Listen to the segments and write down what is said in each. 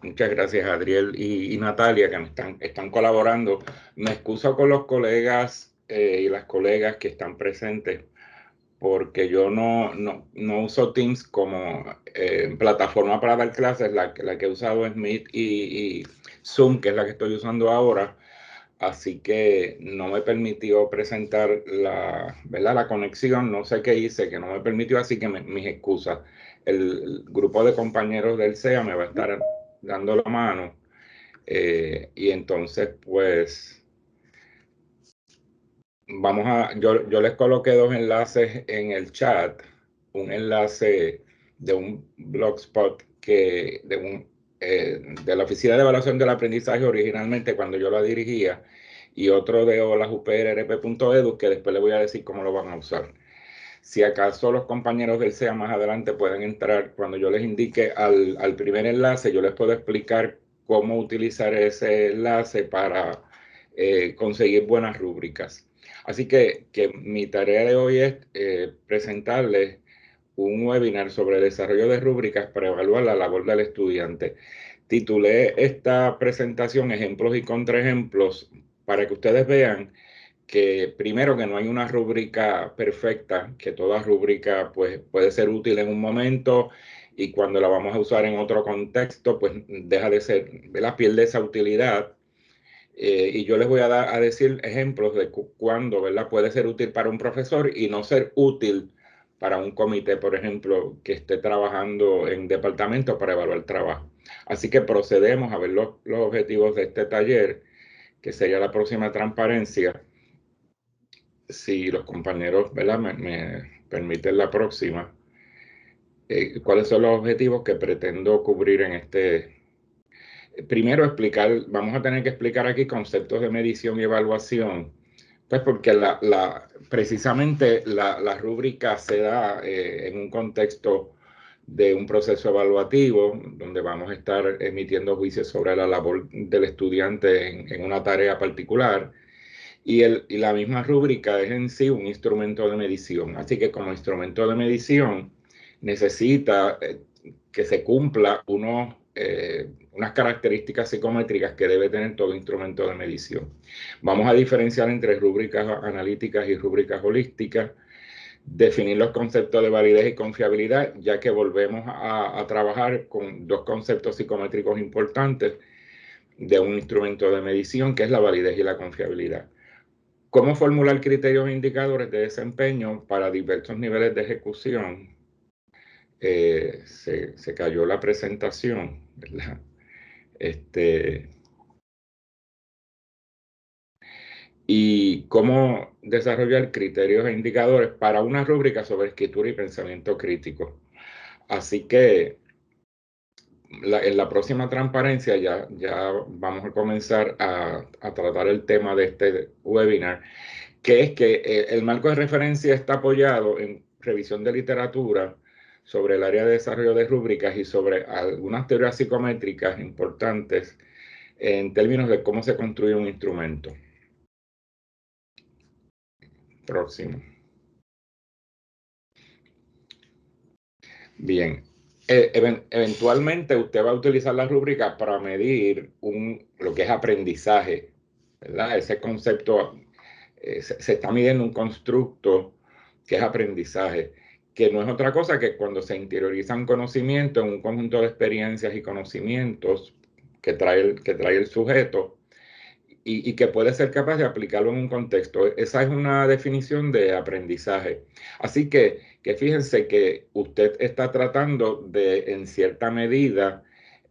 Muchas gracias, Adriel y Natalia, que me están colaborando. Me excuso con los colegas y las colegas que están presentes, porque yo no uso Teams como plataforma para dar clases. La que he usado es Meet y Zoom, que es la que estoy usando ahora. Así que no me permitió presentar ¿verdad? La conexión. No sé qué hice, que no me permitió, así que mis excusas. El grupo de compañeros del SEA me va a estar dando la mano. Y entonces, pues, yo les coloqué dos enlaces en el chat. Un enlace de un blogspot de la Oficina de Evaluación del Aprendizaje originalmente cuando yo la dirigía, y otro de holajuprp.edu, que después les voy a decir cómo lo van a usar. Si acaso los compañeros del SEA más adelante pueden entrar, cuando yo les indique al primer enlace, yo les puedo explicar cómo utilizar ese enlace para conseguir buenas rúbricas. Así que mi tarea de hoy es presentarles un webinar sobre desarrollo de rúbricas para evaluar la labor del estudiante. Titulé esta presentación Ejemplos y Contraejemplos para que ustedes vean que primero, que no hay una rúbrica perfecta, que toda rúbrica pues, puede ser útil en un momento, y cuando la vamos a usar en otro contexto, pues deja de ser, ¿verdad? Pierde esa utilidad. Y yo les voy a decir ejemplos de cuándo, ¿verdad? Puede ser útil para un profesor y no ser útil para un comité, por ejemplo, que esté trabajando en departamento para evaluar trabajo. Así que procedemos a ver los objetivos de este taller, que sería la próxima transparencia. Si los compañeros, ¿verdad? Me permiten la próxima. ¿Cuáles son los objetivos que pretendo cubrir en este? Primero, vamos a tener que explicar aquí conceptos de medición y evaluación, pues porque precisamente la rúbrica se da en un contexto de un proceso evaluativo, donde vamos a estar emitiendo juicios sobre la labor del estudiante en una tarea particular. Y la misma rúbrica es en sí un instrumento de medición. Así que como instrumento de medición necesita que se cumpla unas características psicométricas que debe tener todo instrumento de medición. Vamos a diferenciar entre rúbricas analíticas y rúbricas holísticas, definir los conceptos de validez y confiabilidad, ya que volvemos a trabajar con dos conceptos psicométricos importantes de un instrumento de medición, que es la validez y la confiabilidad. ¿Cómo formular criterios e indicadores de desempeño para diversos niveles de ejecución? Se cayó la presentación, ¿verdad? Y cómo desarrollar criterios e indicadores para una rúbrica sobre escritura y pensamiento crítico. Así que en la próxima transparencia ya vamos a comenzar a tratar el tema de este webinar, que es que el marco de referencia está apoyado en revisión de literatura sobre el área de desarrollo de rúbricas y sobre algunas teorías psicométricas importantes en términos de cómo se construye un instrumento. Próximo. Bien. Eventualmente usted va a utilizar la rúbrica para medir lo que es aprendizaje, ¿verdad? Ese concepto se está midiendo un constructo que es aprendizaje, que no es otra cosa que cuando se interioriza un conocimiento en un conjunto de experiencias y conocimientos que trae el sujeto, y que puede ser capaz de aplicarlo en un contexto. Esa es una definición de aprendizaje. Así que fíjense que usted está tratando de, en cierta medida,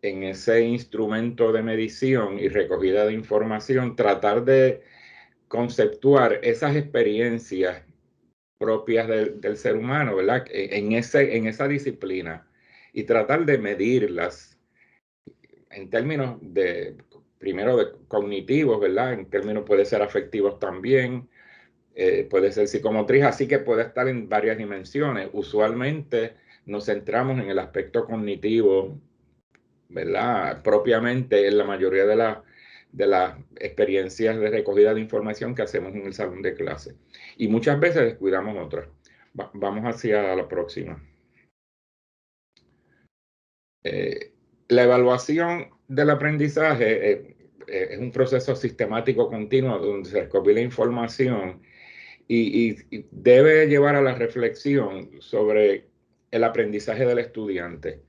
en ese instrumento de medición y recogida de información, tratar de conceptuar esas experiencias propias del ser humano, ¿verdad? En esa disciplina, y tratar de medirlas en términos primero de cognitivos, ¿verdad? En términos puede ser afectivos también, puede ser psicomotriz, así que puede estar en varias dimensiones. Usualmente nos centramos en el aspecto cognitivo, ¿verdad? Propiamente en la mayoría de las experiencias de recogida de información que hacemos en el salón de clase. Y muchas veces descuidamos otras. Vamos hacia la próxima. La evaluación del aprendizaje es un proceso sistemático continuo donde se recopila información y debe llevar a la reflexión sobre el aprendizaje del estudiante.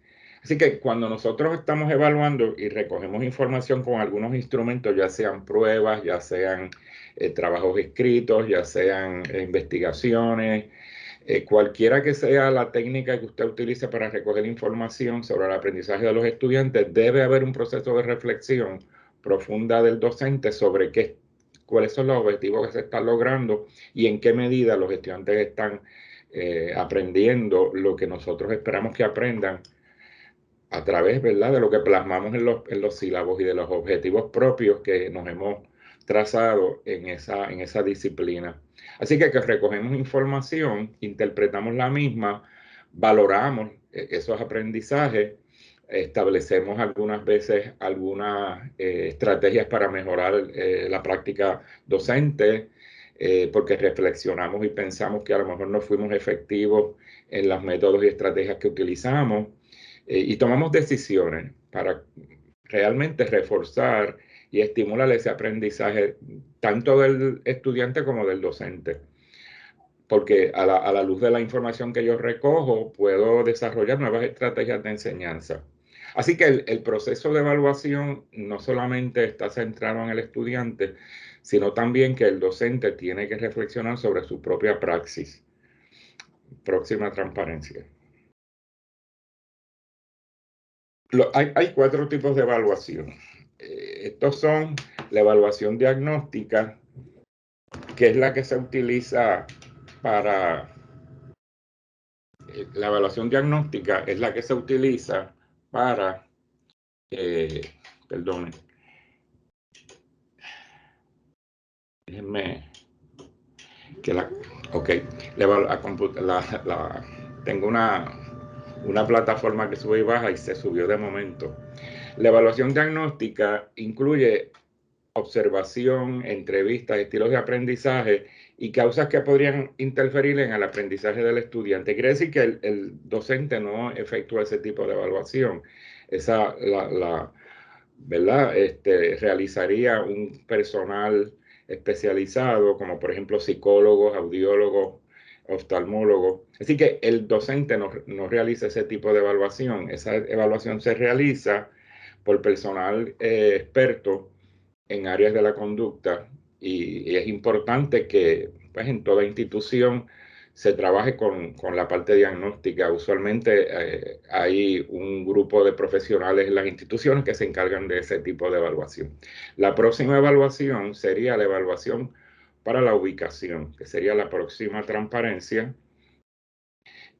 Así que cuando nosotros estamos evaluando y recogemos información con algunos instrumentos, ya sean pruebas, ya sean trabajos escritos, ya sean investigaciones, cualquiera que sea la técnica que usted utilice para recoger información sobre el aprendizaje de los estudiantes, debe haber un proceso de reflexión profunda del docente sobre cuáles son los objetivos que se están logrando y en qué medida los estudiantes están aprendiendo lo que nosotros esperamos que aprendan a través, ¿verdad?, de lo que plasmamos en los sílabos y de los objetivos propios que nos hemos trazado en esa disciplina. Así que recogemos información, interpretamos la misma, valoramos esos aprendizajes, establecemos algunas veces algunas estrategias para mejorar la práctica docente, porque reflexionamos y pensamos que a lo mejor no fuimos efectivos en los métodos y estrategias que utilizamos, y tomamos decisiones para realmente reforzar y estimular ese aprendizaje tanto del estudiante como del docente. Porque a la luz de la información que yo recojo, puedo desarrollar nuevas estrategias de enseñanza. Así que el proceso de evaluación no solamente está centrado en el estudiante, sino también que el docente tiene que reflexionar sobre su propia praxis. Próxima transparencia. Hay 4 tipos de evaluación. Estos son la evaluación diagnóstica, que es la que se utiliza para... la evaluación diagnóstica es la que se utiliza para... perdón. Déjenme... ok. Tengo una plataforma que sube y baja y se subió de momento. La evaluación diagnóstica incluye observación, entrevistas, estilos de aprendizaje y causas que podrían interferir en el aprendizaje del estudiante. Quiere decir que el docente no efectúa ese tipo de evaluación. ¿Verdad? Realizaría un personal especializado, como por ejemplo psicólogos, audiólogos, oftalmólogos. Así que el docente no realiza ese tipo de evaluación. Esa evaluación se realiza por personal experto en áreas de la conducta y es importante que pues, en toda institución se trabaje con la parte diagnóstica. Usualmente hay un grupo de profesionales en las instituciones que se encargan de ese tipo de evaluación. La próxima evaluación sería la evaluación para la ubicación, que sería la próxima transparencia.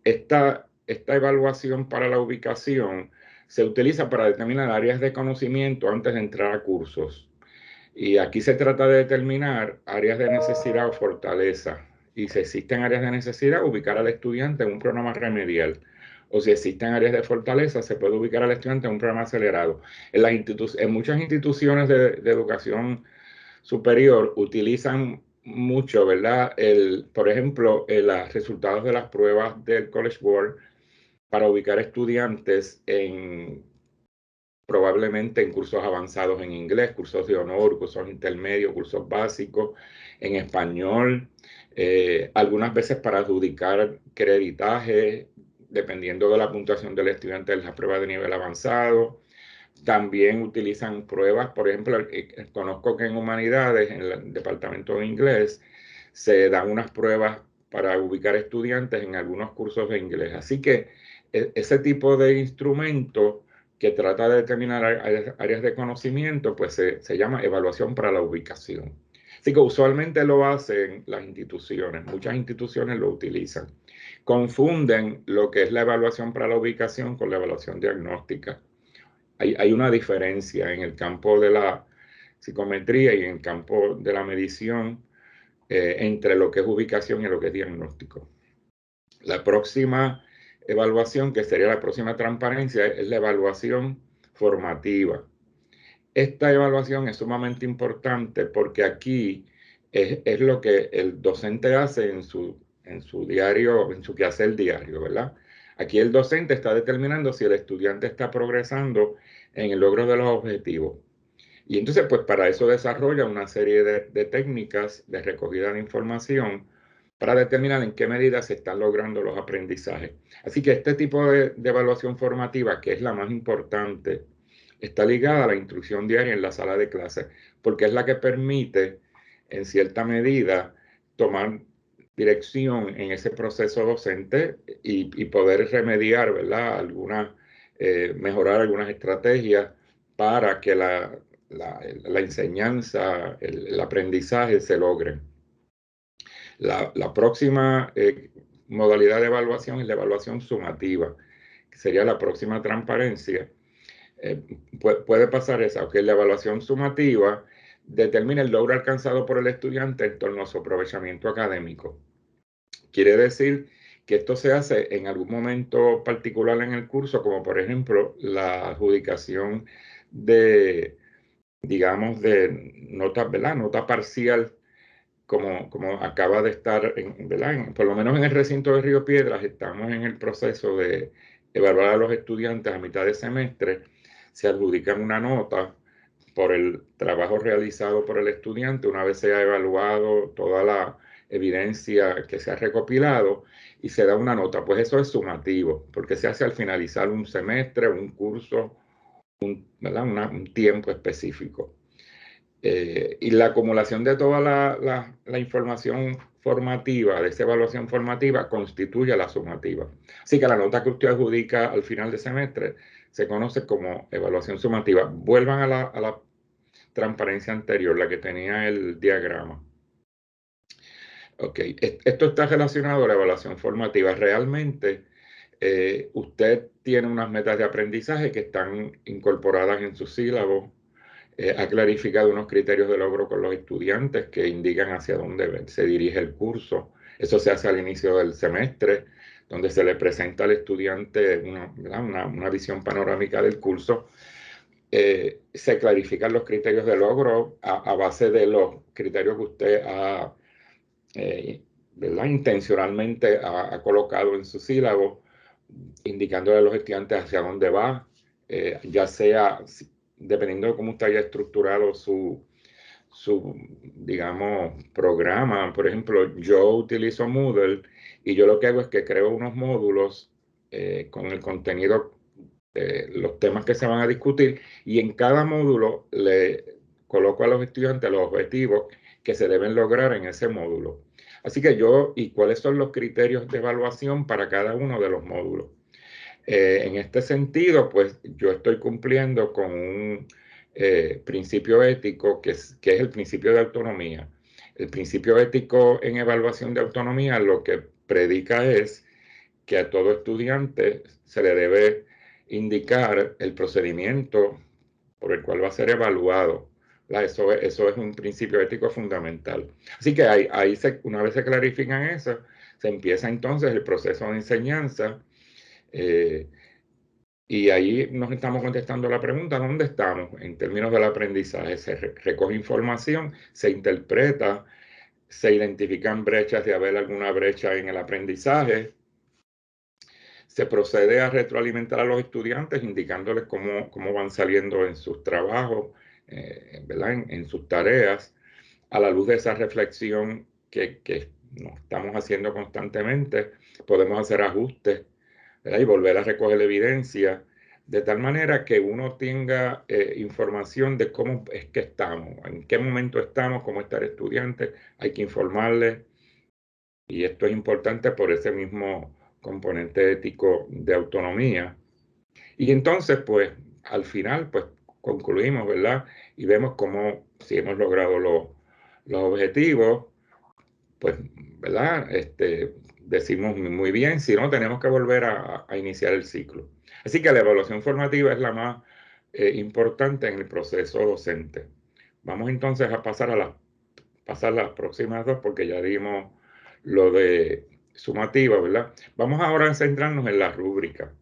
Esta evaluación para la ubicación se utiliza para determinar áreas de conocimiento antes de entrar a cursos. Y aquí se trata de determinar áreas de necesidad o fortaleza. Y si existen áreas de necesidad, ubicar al estudiante en un programa remedial. O si existen áreas de fortaleza, se puede ubicar al estudiante en un programa acelerado. En muchas instituciones de educación superior utilizan mucho, ¿verdad? Por ejemplo, los resultados de las pruebas del College Board para ubicar estudiantes probablemente en cursos avanzados en inglés, cursos de honor, cursos intermedios, cursos básicos, en español, algunas veces para adjudicar creditaje, dependiendo de la puntuación del estudiante en la prueba de nivel avanzado. También utilizan pruebas, por ejemplo, conozco que en humanidades, en el departamento de inglés, se dan unas pruebas para ubicar estudiantes en algunos cursos de inglés. Así que ese tipo de instrumento que trata de determinar áreas de conocimiento, pues se llama evaluación para la ubicación. Así que usualmente lo hacen las instituciones, muchas instituciones lo utilizan. Confunden lo que es la evaluación para la ubicación con la evaluación diagnóstica. Hay una diferencia en el campo de la psicometría y en el campo de la medición entre lo que es ubicación y lo que es diagnóstico. La próxima evaluación, que sería la próxima transparencia, es la evaluación formativa. esta evaluación es sumamente importante porque aquí es lo que el docente hace en su diario, en su quehacer diario, ¿verdad? Aquí el docente está determinando si el estudiante está progresando en el logro de los objetivos. Y entonces, pues para eso desarrolla una serie de técnicas de recogida de información para determinar en qué medida se están logrando los aprendizajes. Así que este tipo de evaluación formativa, que es la más importante, está ligada a la instrucción diaria en la sala de clases, porque es la que permite, en cierta medida, tomar dirección en ese proceso docente y poder remediar, ¿verdad? Mejorar algunas estrategias para que la enseñanza, el aprendizaje se logre. La próxima modalidad de evaluación es la evaluación sumativa, que sería la próxima transparencia. Puede pasar esa, que la evaluación sumativa determina el logro alcanzado por el estudiante en torno a su aprovechamiento académico. Quiere decir que esto se hace en algún momento particular en el curso, como por ejemplo la adjudicación de, digamos, de nota, ¿verdad? Nota parcial, como acaba de estar, ¿verdad? Por lo menos en el recinto de Río Piedras, estamos en el proceso de evaluar a los estudiantes a mitad de semestre. Se adjudican una nota por el trabajo realizado por el estudiante una vez se ha evaluado toda la evidencia que se ha recopilado y se da una nota. Pues eso es sumativo, porque se hace al finalizar un semestre, un curso, ¿verdad? Un tiempo específico. Y la acumulación de toda la información formativa, de esa evaluación formativa, constituye la sumativa. Así que la nota que usted adjudica al final del semestre se conoce como evaluación sumativa. Vuelvan a la transparencia anterior, la que tenía el diagrama. Ok, esto está relacionado a la evaluación formativa. Realmente, usted tiene unas metas de aprendizaje que están incorporadas en su sílabo. Ha clarificado unos criterios de logro con los estudiantes que indican hacia dónde se dirige el curso. Eso se hace al inicio del semestre, donde se le presenta al estudiante una visión panorámica del curso. Se clarifican los criterios de logro a base de los criterios que usted ¿verdad? Intencionalmente ha colocado en su sílabo, indicándole a los estudiantes hacia dónde va, ya sea, dependiendo de cómo usted haya estructurado digamos, programa. Por ejemplo, yo utilizo Moodle y yo lo que hago es que creo unos módulos con el contenido, los temas que se van a discutir, y en cada módulo le coloco a los estudiantes los objetivos que se deben lograr en ese módulo. Así que ¿y cuáles son los criterios de evaluación para cada uno de los módulos? En este sentido, pues yo estoy cumpliendo con un principio ético que es el principio de autonomía. El principio ético en evaluación de autonomía lo que predica es que a todo estudiante se le debe indicar el procedimiento por el cual va a ser evaluado. Eso es un principio ético fundamental. Así que una vez se clarifican eso, se empieza entonces el proceso de enseñanza. Y ahí nos estamos contestando la pregunta, ¿dónde estamos en términos del aprendizaje? Se recoge información, se interpreta, se identifican brechas de haber alguna brecha en el aprendizaje, se procede a retroalimentar a los estudiantes indicándoles cómo van saliendo en sus trabajos, ¿verdad? En sus tareas, a la luz de esa reflexión que nos estamos haciendo constantemente, podemos hacer ajustes, ¿verdad? Y volver a recoger la evidencia, de tal manera que uno tenga información de cómo es que estamos, en qué momento estamos, cómo está el estudiante, hay que informarle, y esto es importante por ese mismo componente ético de autonomía. Y entonces, pues, al final, pues, concluimos, ¿verdad? Y vemos cómo, si hemos logrado los objetivos, pues, ¿verdad? Decimos muy bien, si no, tenemos que volver a iniciar el ciclo. Así que la evaluación formativa es la más importante en el proceso docente. Vamos entonces a pasar pasar las próximas dos porque ya dimos lo de sumativa, ¿verdad? Vamos ahora a centrarnos en la rúbrica.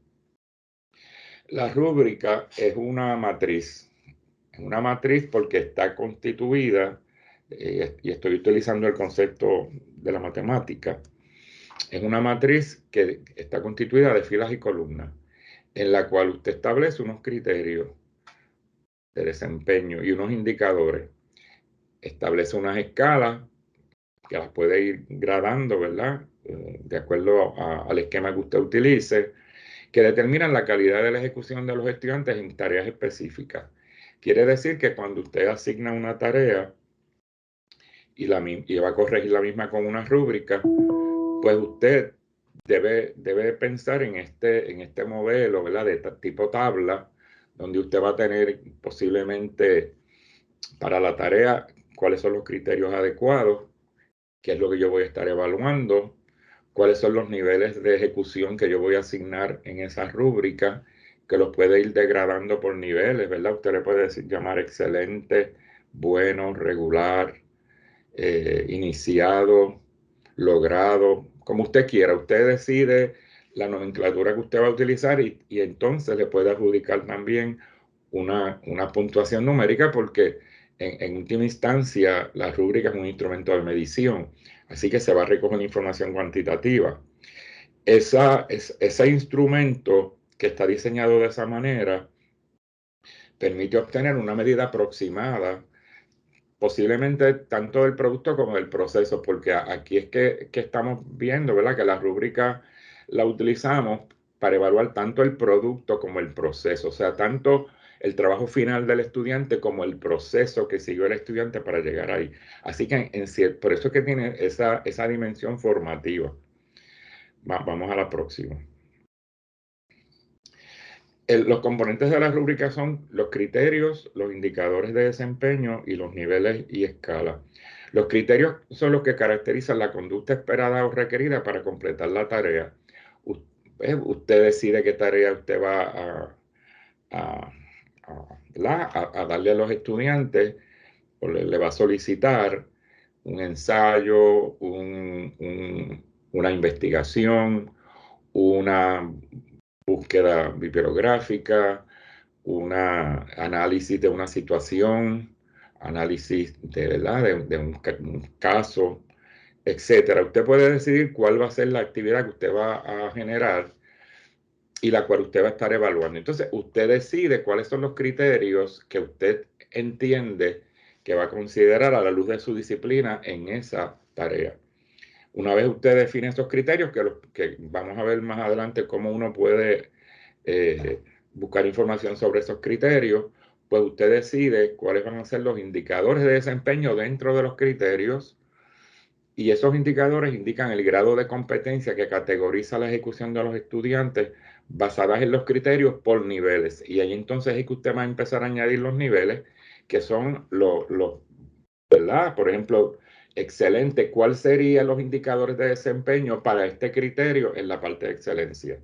La rúbrica es una matriz Es una matriz porque está constituida, y estoy utilizando el concepto de la matemática, es una matriz que está constituida de filas y columnas, en la cual usted establece unos criterios de desempeño y unos indicadores. Establece unas escalas que las puede ir gradando, ¿verdad? De acuerdo al esquema que usted utilice, que determinan la calidad de la ejecución de los estudiantes en tareas específicas. Quiere decir que cuando usted asigna una tarea y va a corregir la misma con una rúbrica, pues usted debe pensar en este modelo, ¿verdad? De tipo tabla, donde usted va a tener posiblemente para la tarea cuáles son los criterios adecuados, qué es lo que yo voy a estar evaluando, cuáles son los niveles de ejecución que yo voy a asignar en esa rúbrica, que los puede ir degradando por niveles, ¿verdad? Usted le puede llamar excelente, bueno, regular, iniciado, logrado, como usted quiera. Usted decide la nomenclatura que usted va a utilizar y entonces le puede adjudicar también una puntuación numérica porque en última instancia la rúbrica es un instrumento de medición, así que se va a recoger información cuantitativa. Ese instrumento que está diseñado de esa manera permite obtener una medida aproximada, posiblemente tanto del producto como del proceso, porque aquí es que estamos viendo, ¿verdad? Que la rúbrica la utilizamos para evaluar tanto el producto como el proceso, o sea, tanto el trabajo final del estudiante como el proceso que siguió el estudiante para llegar ahí. Así que por eso es que tiene esa dimensión formativa. Vamos a la próxima. Los componentes de la rúbrica son los criterios, los indicadores de desempeño y los niveles y escalas. Los criterios son los que caracterizan la conducta esperada o requerida para completar la tarea. Usted decide qué tarea usted va a darle a los estudiantes, o le va a solicitar un ensayo, una investigación, una búsqueda bibliográfica, un análisis de una situación, análisis de un caso, etcétera. Usted puede decidir cuál va a ser la actividad que usted va a generar y la cual usted va a estar evaluando. Entonces, usted decide cuáles son los criterios que usted entiende que va a considerar a la luz de su disciplina en esa tarea. Una vez usted define esos criterios, que vamos a ver más adelante cómo uno puede buscar información sobre esos criterios, pues usted decide cuáles van a ser los indicadores de desempeño dentro de los criterios, y esos indicadores indican el grado de competencia que categoriza la ejecución de los estudiantes basadas en los criterios por niveles. Y ahí entonces es que usted va a empezar a añadir los niveles, que son ¿verdad? Por ejemplo, excelente, ¿cuáles serían los indicadores de desempeño para este criterio en la parte de excelencia?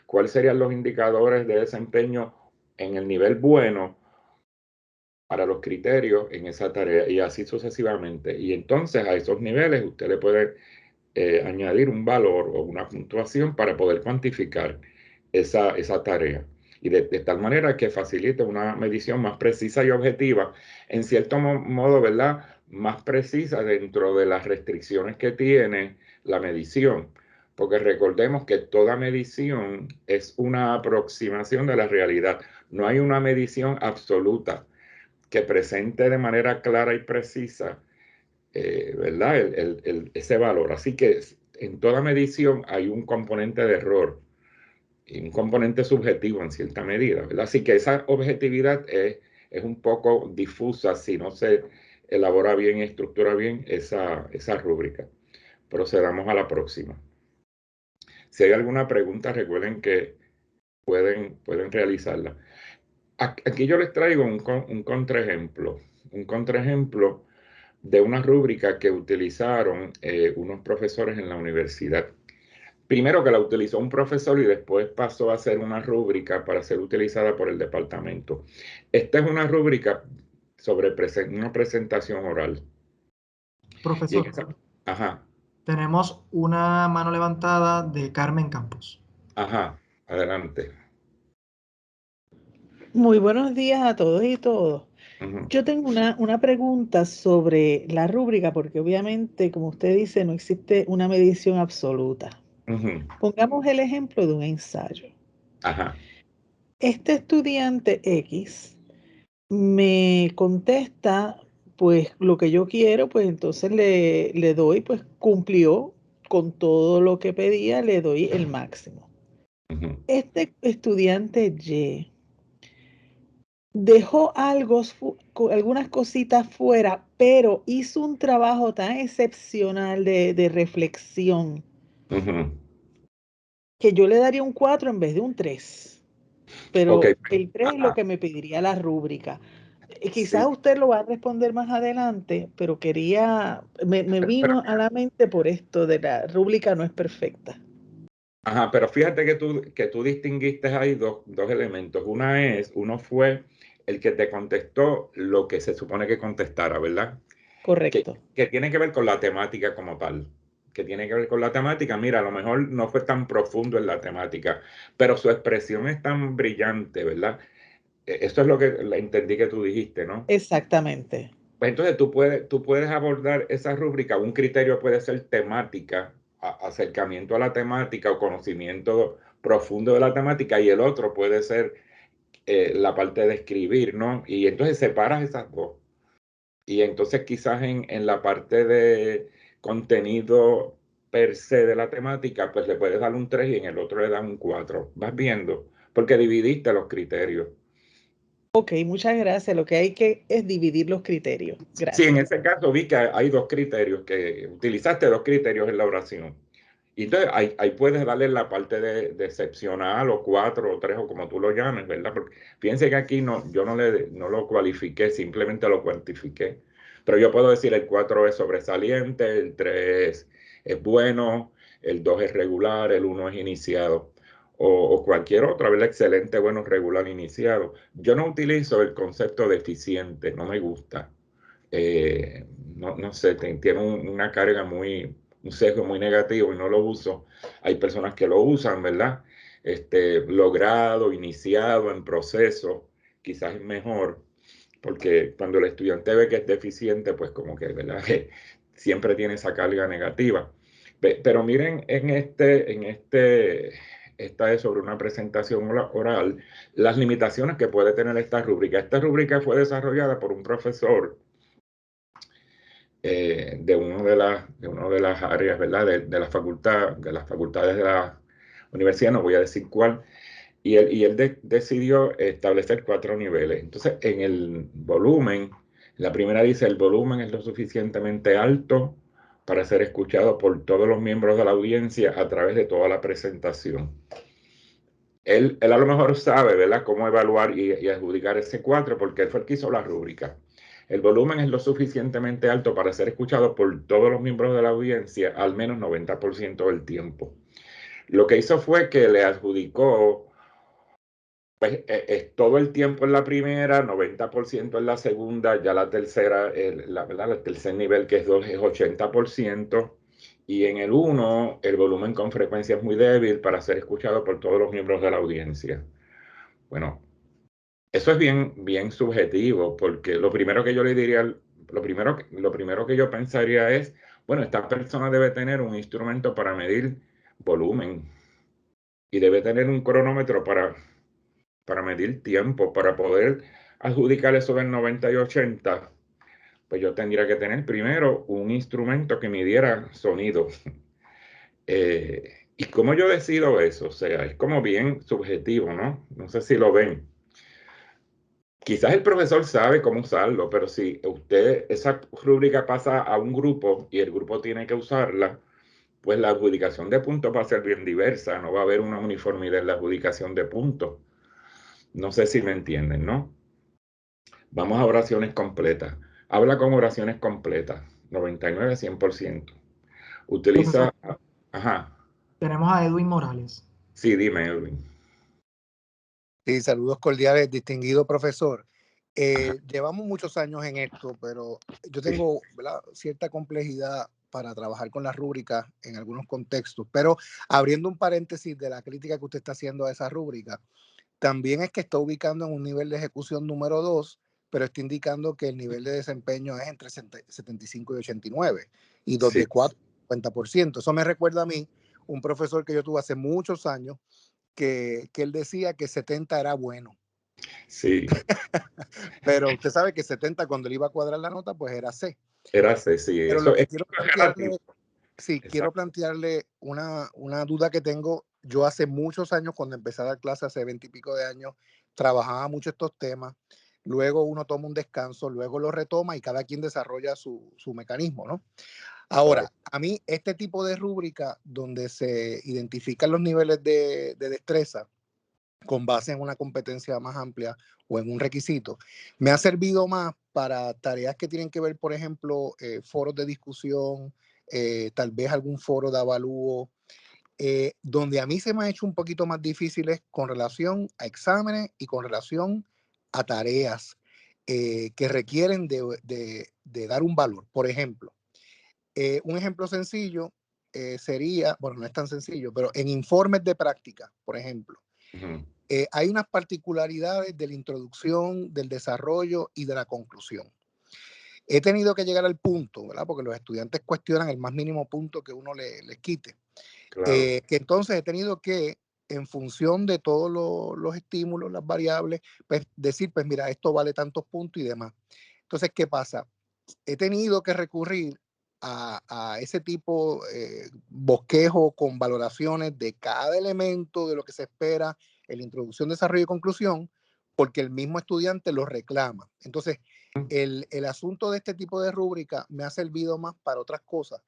¿Cuáles serían los indicadores de desempeño en el nivel bueno para los criterios en esa tarea? Y así sucesivamente. Y entonces a esos niveles usted le puede añadir un valor o una puntuación para poder cuantificar esa tarea. Y de tal manera que facilite una medición más precisa y objetiva, en cierto modo, ¿verdad? Más precisa dentro de las restricciones que tiene la medición. Porque recordemos que toda medición es una aproximación de la realidad. No hay una medición absoluta que presente de manera clara y precisa, ¿verdad? Ese valor. Así que en toda medición hay un componente de error y un componente subjetivo en cierta medida, ¿verdad? Así que esa objetividad es un poco difusa si no se elabora bien y estructura bien esa rúbrica. Procedamos a la próxima. Si hay alguna pregunta, recuerden que pueden realizarla. Aquí yo les traigo un contraejemplo de una rúbrica que utilizaron unos profesores en la universidad. Primero que la utilizó un profesor y después pasó a ser una rúbrica para ser utilizada por el departamento. Esta es una rúbrica sobre una presentación oral. Profesor, ajá, tenemos una mano levantada de Carmen Campos. adelante. Muy buenos días a todos y todos. Yo tengo una pregunta sobre la rúbrica, porque obviamente, como usted dice, no existe una medición absoluta. Pongamos el ejemplo de un ensayo. Ajá. Este estudiante X me contesta, pues, lo que yo quiero, pues entonces le doy, pues cumplió con todo lo que pedía, le doy el máximo. Este estudiante Y dejó algunas cositas fuera, pero hizo un trabajo tan excepcional de reflexión que yo le daría un 4 en vez de un 3. Pero Ok. el 3 es lo que me pediría la rúbrica. Quizás usted lo va a responder más adelante, pero me vino a la mente por esto de la rúbrica no es perfecta. Ajá, pero fíjate que tú distinguiste ahí dos elementos. Uno fue el que te contestó lo que se supone que contestara, ¿verdad? Correcto. Que tiene que ver con la temática como tal. Que tiene que ver con la temática. Mira, a lo mejor no fue tan profundo en la temática, pero su expresión es tan brillante, ¿verdad? Eso es lo que entendí que tú dijiste, ¿no? Exactamente. Pues entonces tú puedes abordar esa rúbrica. Un criterio puede ser temática, acercamiento a la temática o conocimiento profundo de la temática, y el otro puede ser la parte de escribir, ¿no? Y entonces separas esas dos. Y entonces quizás en la parte de contenido per se de la temática, pues le puedes dar un 3 y en el otro le das un 4. Vas viendo, porque dividiste los criterios. Ok, muchas gracias. Lo que hay que es dividir los criterios. Sí, en Gracias. ese caso vi que hay dos criterios, que utilizaste dos criterios en la oración. Y entonces ahí puedes darle la parte de excepcional o 4 o 3 o como tú lo llames, ¿verdad? Porque fíjense que aquí yo no lo cualifiqué, simplemente lo cuantifiqué. Pero yo puedo decir el 4 es sobresaliente, el 3 es bueno, el 2 es regular, el 1 es iniciado. O cualquier otra, ¿verdad? Excelente, bueno, regular, iniciado. Yo no utilizo el concepto de eficiente, no me gusta. No sé, tiene una carga un sesgo muy negativo y no lo uso. Hay personas que lo usan, ¿verdad? Logrado, iniciado, en proceso, quizás es mejor, porque cuando el estudiante ve que es deficiente, pues como que, ¿verdad? Siempre tiene esa carga negativa. Pero miren, esta es sobre una presentación oral, las limitaciones que puede tener esta rúbrica. Esta rúbrica fue desarrollada por un profesor de una de las áreas, ¿verdad? De la facultad, de las facultades de la universidad, no voy a decir cuál, y él decidió establecer 4 niveles. Entonces, en el volumen, la primera dice, el volumen es lo suficientemente alto para ser escuchado por todos los miembros de la audiencia a través de toda la presentación. Él a lo mejor sabe, ¿verdad?, cómo evaluar y adjudicar ese 4 porque él fue el que hizo la rúbrica. El volumen es lo suficientemente alto para ser escuchado por todos los miembros de la audiencia al menos 90% del tiempo. Lo que hizo fue que le adjudicó pues, todo el tiempo en la primera, 90% en la segunda, ya la tercera, ¿verdad? El tercer nivel, que es 2, es 80%. Y en el 1, el volumen con frecuencia es muy débil para ser escuchado por todos los miembros de la audiencia. Bueno, eso es bien subjetivo, porque lo primero que yo le diría, lo primero que yo pensaría es, bueno, esta persona debe tener un instrumento para medir volumen y debe tener un cronómetro para medir tiempo, para poder adjudicar eso del 90 y 80. Pues yo tendría que tener primero un instrumento que midiera sonido. ¿Y cómo yo decido eso? O sea, es como bien subjetivo, ¿no? No sé si lo ven. Quizás el profesor sabe cómo usarlo, pero si esa rúbrica pasa a un grupo y el grupo tiene que usarla, pues la adjudicación de puntos va a ser bien diversa, no va a haber una uniformidad en la adjudicación de puntos. No sé si me entienden, ¿no? Vamos a oraciones completas. Habla con oraciones completas, 99, 100%. Profesor, Utiliza, ajá, tenemos a Edwin Morales. sí, dime, Edwin. Sí, saludos cordiales, distinguido profesor. Llevamos muchos años en esto, pero yo tengo, ¿verdad?, cierta complejidad para trabajar con las rúbricas en algunos contextos. Pero abriendo un paréntesis de la crítica que usted está haciendo a esa rúbrica, también es que está ubicando en un nivel de ejecución número 2, pero está indicando que el nivel de desempeño es entre 75 y 89 y 2 Sí. de 4, 50%. Eso me recuerda a mí, un profesor que yo tuve hace muchos años, que él decía que 70 era bueno. Sí, Pero usted sabe que 70 cuando le iba a cuadrar la nota, pues era C. era C, sí. Pero Eso lo que es quiero relativo. plantearle, sí, Exacto. quiero plantearle una duda que tengo. Yo hace muchos años, cuando empecé a dar clases, hace 20 y pico de años, trabajaba mucho estos temas. Luego uno toma un descanso, luego lo retoma y cada quien desarrolla su mecanismo, ¿no? Ahora, a mí este tipo de rúbrica donde se identifican los niveles de destreza con base en una competencia más amplia o en un requisito, me ha servido más para tareas que tienen que ver, por ejemplo, foros de discusión, tal vez algún foro de avalúo, donde a mí se me ha hecho un poquito más difíciles con relación a exámenes y con relación a tareas que requieren de dar un valor. Por ejemplo, un ejemplo sencillo sería, bueno, no es tan sencillo, pero en informes de práctica, por ejemplo, Ujú. hay unas particularidades de la introducción, del desarrollo y de la conclusión. He tenido que llegar al punto, ¿verdad? Porque los estudiantes cuestionan el más mínimo punto que uno les quite. Claro. Que entonces he tenido que, en función de todos los estímulos, las variables, pues decir, pues mira, esto vale tantos puntos y demás. Entonces, ¿qué pasa? He tenido que recurrir a ese tipo bosquejo con valoraciones de cada elemento de lo que se espera en la introducción, desarrollo y conclusión, porque el mismo estudiante lo reclama. Entonces, el asunto de este tipo de rúbrica me ha servido más para otras cosas.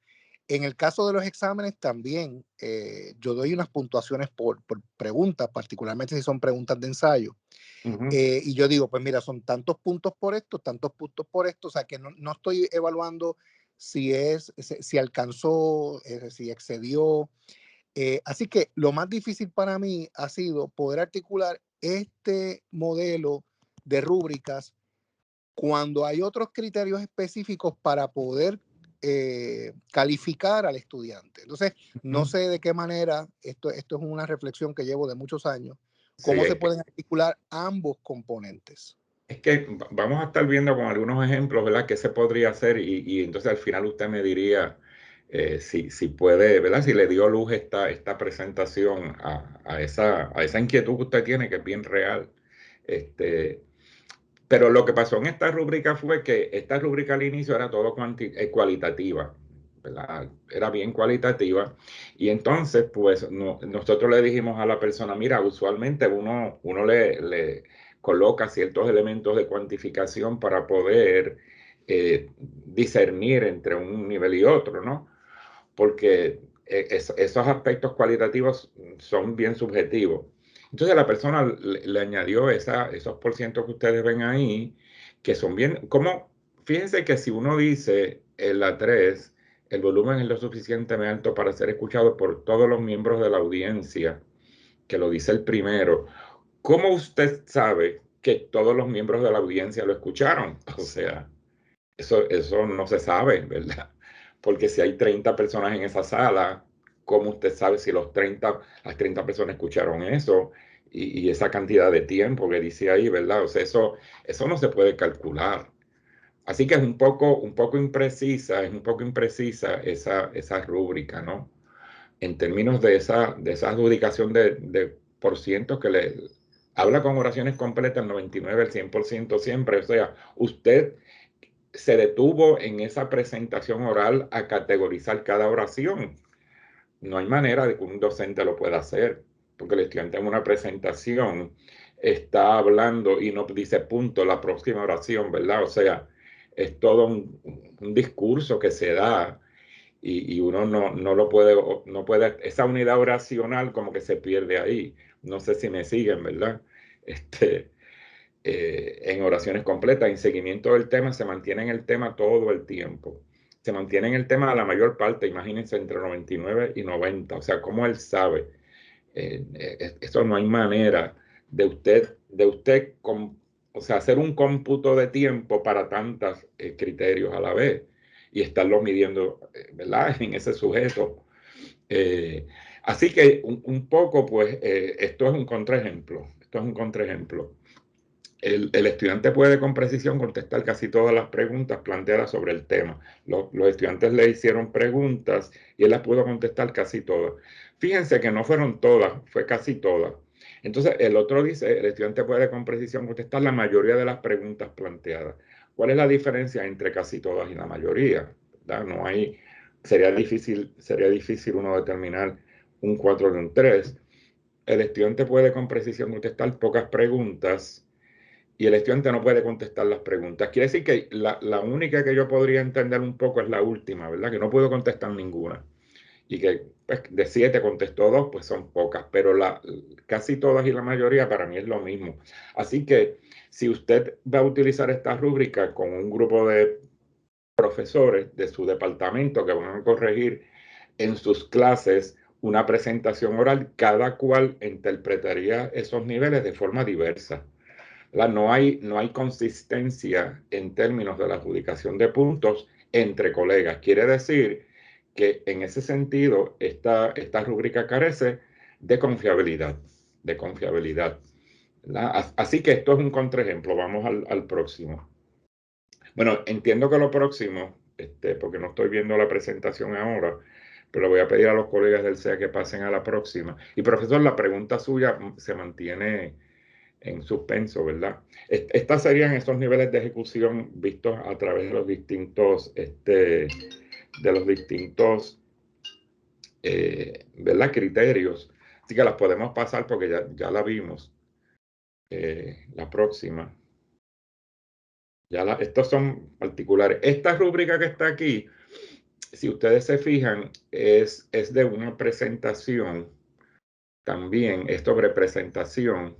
En el caso de los exámenes también, yo doy unas puntuaciones por preguntas, particularmente si son preguntas de ensayo. Ujú. Y yo digo, pues mira, son tantos puntos por esto, tantos puntos por esto, o sea que no estoy evaluando si alcanzó, si excedió. Así que lo más difícil para mí ha sido poder articular este modelo de rúbricas cuando hay otros criterios específicos para poder calificar al estudiante. Entonces, no sé de qué manera, esto es una reflexión que llevo de muchos años, cómo Sí, se pueden articular ambos componentes. es que vamos a estar viendo con algunos ejemplos, ¿verdad? ¿Qué se podría hacer? Y entonces al final usted me diría si puede, ¿verdad? Si le dio luz esta presentación a esa inquietud que usted tiene, que es bien real. Pero lo que pasó en esta rúbrica fue que esta rúbrica al inicio era todo cualitativa, ¿verdad? Era bien cualitativa. Y entonces, pues, nosotros le dijimos a la persona, mira, usualmente uno le coloca ciertos elementos de cuantificación para poder discernir entre un nivel y otro, ¿no? Porque esos aspectos cualitativos son bien subjetivos. Entonces la persona le añadió esos porcientos que ustedes ven ahí, que son bien, como, fíjense que si uno dice en la 3, el volumen es lo suficientemente alto para ser escuchado por todos los miembros de la audiencia, que lo dice el primero, ¿cómo usted sabe que todos los miembros de la audiencia lo escucharon? O sea, eso no se sabe, ¿verdad? Porque si hay 30 personas en esa sala, ¿cómo usted sabe si las 30 personas escucharon eso? Y esa cantidad de tiempo que dice ahí, ¿verdad? O sea, eso no se puede calcular. Así que es un poco imprecisa esa rúbrica, ¿no? En términos de esa adjudicación de por ciento que le habla con oraciones completas, el 99, el 100% siempre. O sea, usted se detuvo en esa presentación oral a categorizar cada oración. No hay manera de que un docente lo pueda hacer, porque el estudiante en una presentación está hablando y no dice punto la próxima oración, ¿verdad? O sea, es todo un discurso que se da y uno no lo puede, esa unidad oracional como que se pierde ahí. No sé si me siguen, ¿verdad? En oraciones completas, en seguimiento del tema, se mantiene en el tema todo el tiempo. Se mantiene en el tema la mayor parte, imagínense, entre 99 y 90. O sea, ¿cómo él sabe? Eso no hay manera de usted o sea, hacer un cómputo de tiempo para tantos criterios a la vez y estarlo midiendo, ¿verdad? En ese sujeto. Así que un poco, pues, esto es un contraejemplo. Esto es un contraejemplo. el estudiante puede con precisión contestar casi todas las preguntas planteadas sobre el tema. Los estudiantes le hicieron preguntas y él las pudo contestar casi todas. Fíjense que no fueron todas, fue casi todas. Entonces, el otro dice, el estudiante puede con precisión contestar la mayoría de las preguntas planteadas. ¿Cuál es la diferencia entre casi todas y la mayoría? ¿Verdad? No hay, sería difícil uno determinar un 4 de un 3. El estudiante puede con precisión contestar pocas preguntas y el estudiante no puede contestar las preguntas. Quiere decir que la única que yo podría entender un poco es la última, ¿verdad? Que no puedo contestar ninguna. Y que pues, de 7 contestó 2, pues son pocas, pero casi todas y la mayoría para mí es lo mismo. Así que si usted va a utilizar esta rúbrica con un grupo de profesores de su departamento que van a corregir en sus clases una presentación oral, cada cual interpretaría esos niveles de forma diversa. No hay consistencia en términos de la adjudicación de puntos entre colegas. Quiere decir que en ese sentido esta rúbrica carece de confiabilidad. Así que esto es un contraejemplo. Vamos al próximo. Bueno, entiendo que lo próximo, porque no estoy viendo la presentación ahora, pero voy a pedir a los colegas del CEA que pasen a la próxima. Y profesor, la pregunta suya se mantiene en suspenso, ¿verdad? Estas serían esos niveles de ejecución vistos a través de los distintos, ¿verdad? Criterios. Así que las podemos pasar porque ya la vimos. La próxima. Estos son particulares. Esta rúbrica que está aquí, si ustedes se fijan, es de una presentación. También es sobre presentación.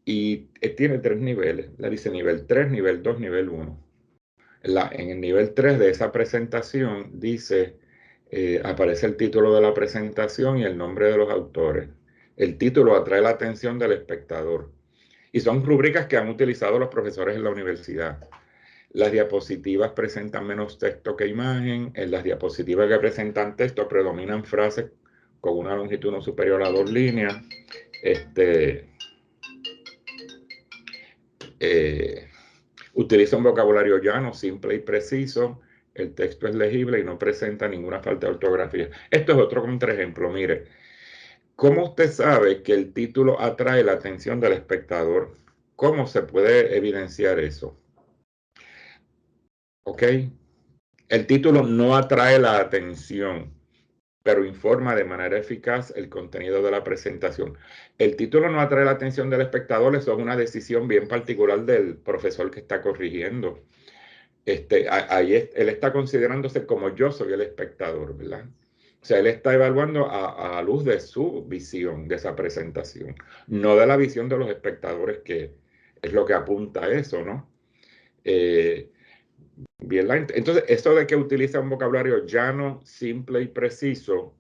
Y tiene 3 niveles. La dice nivel 3, nivel 2, nivel 1. En el nivel 3 de esa presentación dice, aparece el título de la presentación y el nombre de los autores. El título atrae la atención del espectador. Y son rúbricas que han utilizado los profesores en la universidad. Las diapositivas presentan menos texto que imagen. En las diapositivas que presentan texto predominan frases con una longitud no superior a 2 líneas. Utiliza un vocabulario llano, simple y preciso. El texto es legible y no presenta ninguna falta de ortografía. Esto es otro contraejemplo. Mire, ¿cómo usted sabe que el título atrae la atención del espectador? ¿Cómo se puede evidenciar eso? ¿Ok? El título no atrae la atención, pero informa de manera eficaz el contenido de la presentación. El título no atrae la atención del espectador, eso es una decisión bien particular del profesor que está corrigiendo. Ahí él está considerándose como yo soy el espectador, ¿verdad? O sea, él está evaluando a luz de su visión de esa presentación, no de la visión de los espectadores, que es lo que apunta a eso, ¿no? Bien, entonces, eso de que utiliza un vocabulario llano, simple y preciso,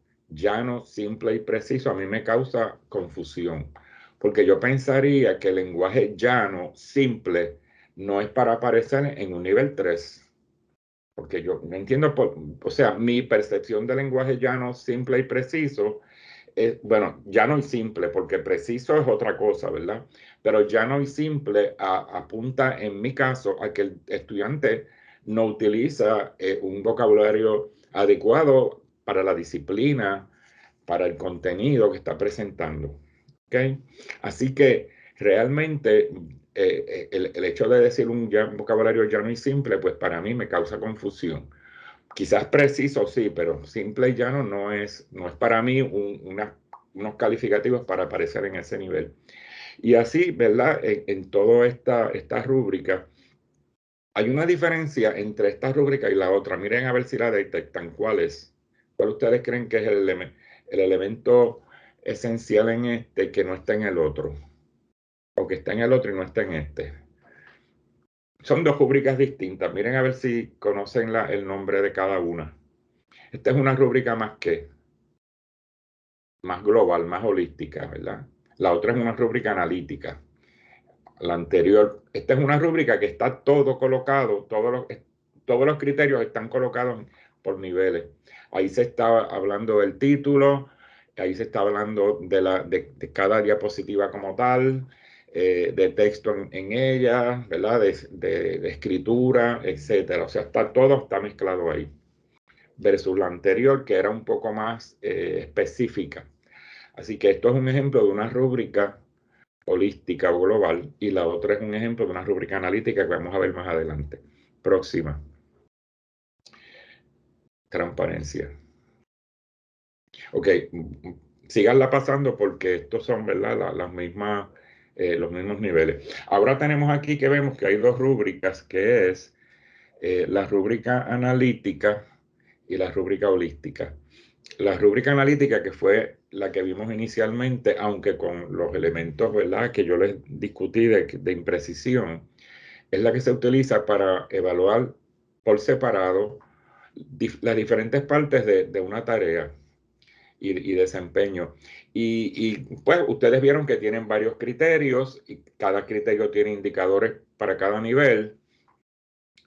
a mí me causa confusión, porque yo pensaría que el lenguaje llano, simple, no es para aparecer en un nivel 3. Porque yo no entiendo, o sea, mi percepción del lenguaje llano, simple y preciso, bueno, llano y simple, porque preciso es otra cosa, ¿verdad? Pero llano y simple apunta, en mi caso, a que el estudiante no utiliza un vocabulario adecuado para la disciplina, para el contenido que está presentando. ¿Okay? Así que realmente el hecho de decir un vocabulario llano y simple, pues para mí me causa confusión. Quizás preciso sí, pero simple y llano no es para mí unos calificativos para aparecer en ese nivel. Y así, ¿verdad? En toda esta rúbrica, hay una diferencia entre esta rúbrica y la otra. Miren a ver si la detectan. ¿Cuál es? ¿Cuál ustedes creen que es el elemento esencial en este que no está en el otro? O que está en el otro y no está en este. Son 2 rúbricas distintas. Miren a ver si conocen el nombre de cada una. Esta es una rúbrica más global, más holística, ¿verdad? La otra es una rúbrica analítica. La anterior, esta es una rúbrica que está todo colocado, todos los criterios están colocados por niveles. Ahí se está hablando del título, ahí se está hablando de cada diapositiva como tal, de texto en ella, ¿verdad? De escritura, etcétera. O sea, todo está mezclado ahí. Versus la anterior, que era un poco más específica. Así que esto es un ejemplo de una rúbrica holística o global, y la otra es un ejemplo de una rúbrica analítica que vamos a ver más adelante. Próxima. Transparencia. Ok, síganla pasando porque estos son, ¿verdad? Las mismas, los mismos niveles. Ahora tenemos aquí que vemos que hay dos rúbricas, que es la rúbrica analítica y la rúbrica holística. La rúbrica analítica, que fue la que vimos inicialmente, aunque con los elementos, ¿verdad?, que yo les discutí de imprecisión, es la que se utiliza para evaluar por separado las diferentes partes de una tarea y desempeño. Y pues ustedes vieron que tienen varios criterios y cada criterio tiene indicadores para cada nivel.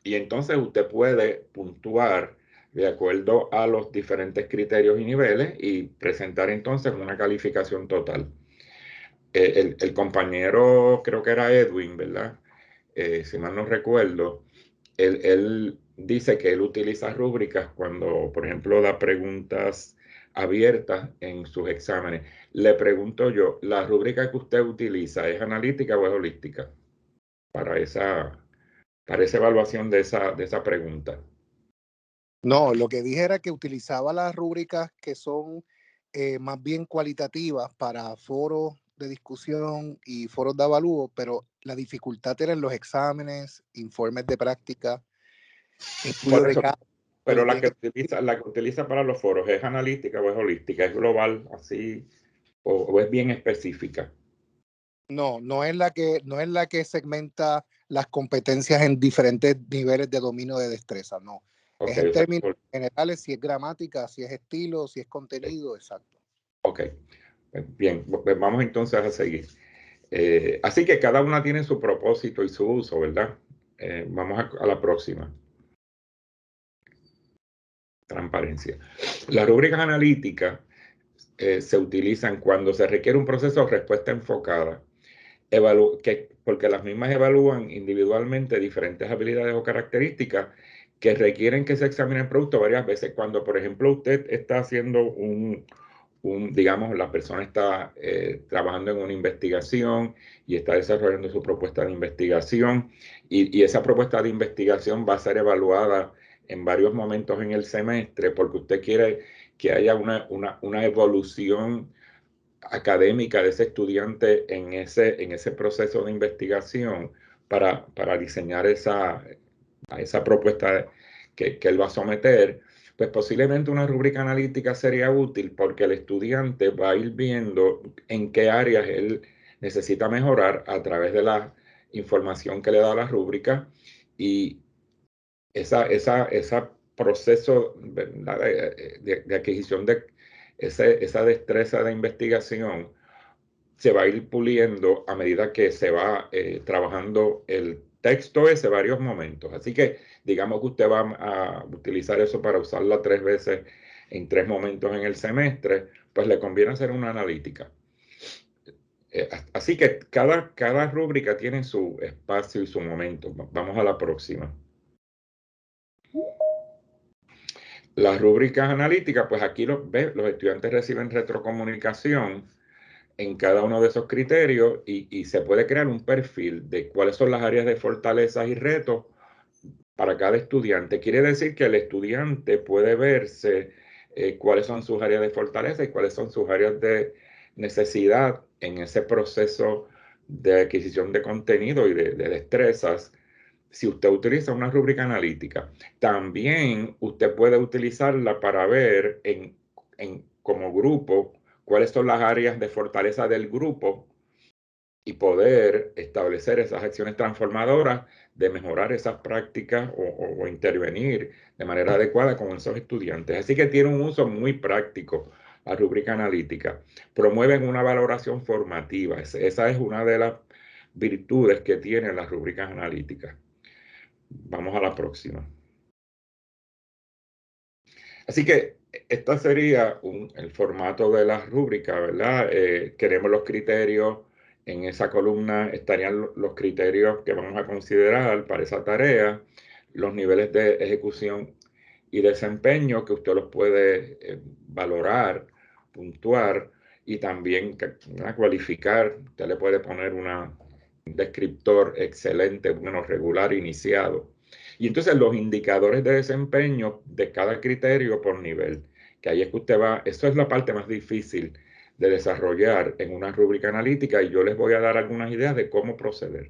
Y entonces usted puede puntuar de acuerdo a los diferentes criterios y niveles y presentar entonces una calificación total. El compañero, creo que era Edwin, ¿verdad? Si mal no recuerdo, él dice que él utiliza rúbricas cuando, por ejemplo, da preguntas abiertas en sus exámenes. Le pregunto yo, ¿la rúbrica que usted utiliza es analítica o es holística para esa evaluación de esa pregunta? No, lo que dije era que utilizaba las rúbricas que son más bien cualitativas para foros de discusión y foros de avalúo, pero la dificultad era en los exámenes, informes de práctica, estudio Por de eso, caso. pero Pues, la que utiliza para los foros, ¿es analítica o es holística? ¿Es global así o es bien específica? no es la que segmenta las competencias en diferentes niveles de dominio de destreza, no. Ok, Es en o sea, términos generales, si es gramática, si es estilo, si es contenido, exacto. ok, bien, pues vamos entonces a seguir. Así que cada una tiene su propósito y su uso, ¿verdad? Vamos a la próxima. Transparencia. Las rúbricas analíticas se utilizan cuando se requiere un proceso de respuesta enfocada, porque las mismas evalúan individualmente diferentes habilidades o características que requieren que se examine el producto varias veces. Cuando, por ejemplo, usted está haciendo digamos, la persona está trabajando en una investigación y está desarrollando su propuesta de investigación, y esa propuesta de investigación va a ser evaluada en varios momentos en el semestre porque usted quiere que haya una evolución académica de ese estudiante en ese proceso de investigación para diseñar esa propuesta que él va a someter. Pues posiblemente una rúbrica analítica sería útil porque el estudiante va a ir viendo en qué áreas él necesita mejorar a través de la información que le da la rúbrica, y ese proceso, ¿verdad?, de adquisición de esa destreza de investigación se va a ir puliendo a medida que se va trabajando el texto ese varios momentos. Así que digamos que usted va a utilizar eso para usarla 3 veces en 3 momentos en el semestre, pues le conviene hacer una analítica. Así que cada rúbrica tiene su espacio y su momento. Vamos a la próxima. Las rúbricas analíticas, pues aquí los estudiantes reciben retrocomunicación en cada uno de esos criterios y se puede crear un perfil de cuáles son las áreas de fortalezas y retos para cada estudiante. Quiere decir que el estudiante puede verse cuáles son sus áreas de fortaleza y cuáles son sus áreas de necesidad en ese proceso de adquisición de contenido y de destrezas. Si usted utiliza una rúbrica analítica, también usted puede utilizarla para ver como grupo cuáles son las áreas de fortaleza del grupo y poder establecer esas acciones transformadoras de mejorar esas prácticas o intervenir de manera adecuada con esos estudiantes. Así que tiene un uso muy práctico la rúbrica analítica. Promueven una valoración formativa. Esa es una de las virtudes que tienen las rúbricas analíticas. Vamos a la próxima. Así que esta sería el formato de la rúbrica, ¿verdad? Queremos los criterios En esa columna estarían los criterios que vamos a considerar para esa tarea, los niveles de ejecución y desempeño que usted los puede valorar, puntuar y también cualificar. Usted le puede poner un descriptor excelente, bueno, regular, iniciado. Y entonces los indicadores de desempeño de cada criterio por nivel, que ahí es que usted va, eso es la parte más difícil de desarrollar en una rúbrica analítica y yo les voy a dar algunas ideas de cómo proceder.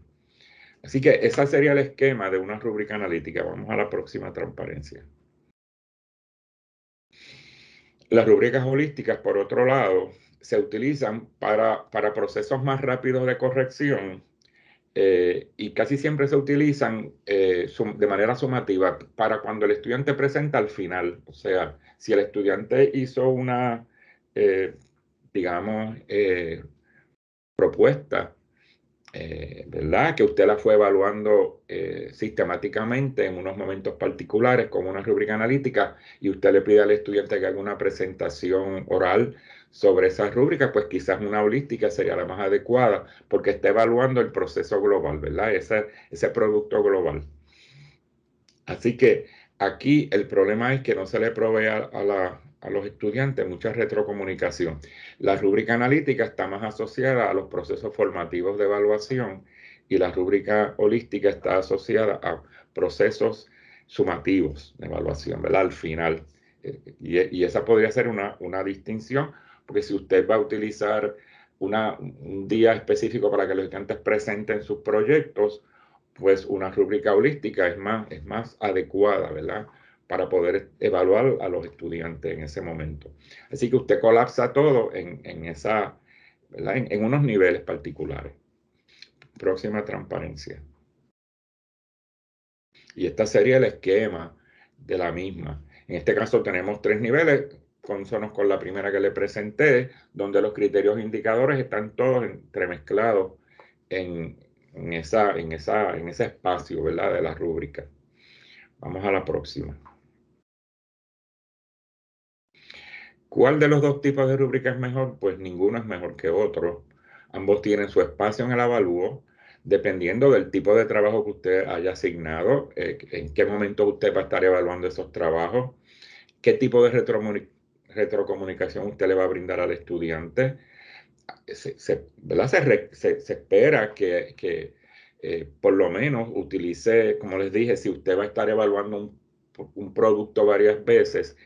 Así que ese sería el esquema de una rúbrica analítica. Vamos a la próxima transparencia. Las rúbricas holísticas, por otro lado, se utilizan para procesos más rápidos de corrección y casi siempre se utilizan de manera sumativa para cuando el estudiante presenta al final. O sea, si el estudiante hizo una, digamos, propuesta, ¿verdad? Que usted la fue evaluando sistemáticamente en unos momentos particulares con una rúbrica analítica y usted le pide al estudiante que haga una presentación oral sobre esa rúbrica, pues quizás una holística sería la más adecuada porque está evaluando el proceso global, ¿verdad? Ese producto global. Así que aquí el problema es que no se le provee a los estudiantes mucha retrocomunicación. La rúbrica analítica está más asociada a los procesos formativos de evaluación y la rúbrica holística está asociada a procesos sumativos de evaluación, ¿verdad? Al final. Y esa podría ser una distinción, porque si usted va a utilizar un día específico para que los estudiantes presenten sus proyectos, pues una rúbrica holística es más adecuada, ¿verdad? Para poder evaluar a los estudiantes en ese momento. Así que usted colapsa todo en ¿verdad? En unos niveles particulares. Próxima transparencia. Y este sería el esquema de la misma. En este caso tenemos 3 niveles, consonos con la primera que le presenté, donde los criterios indicadores están todos entremezclados en ese espacio, ¿verdad? De la rúbrica. Vamos a la próxima. ¿Cuál de los dos tipos de rúbrica es mejor? Pues ninguno es mejor que otro. Ambos tienen su espacio en el avalúo, dependiendo del tipo de trabajo que usted haya asignado, en qué momento usted va a estar evaluando esos trabajos, qué tipo de retrocomunicación usted le va a brindar al estudiante. ¿Verdad? Se espera que por lo menos utilice, como les dije, si usted va a estar evaluando un producto varias veces,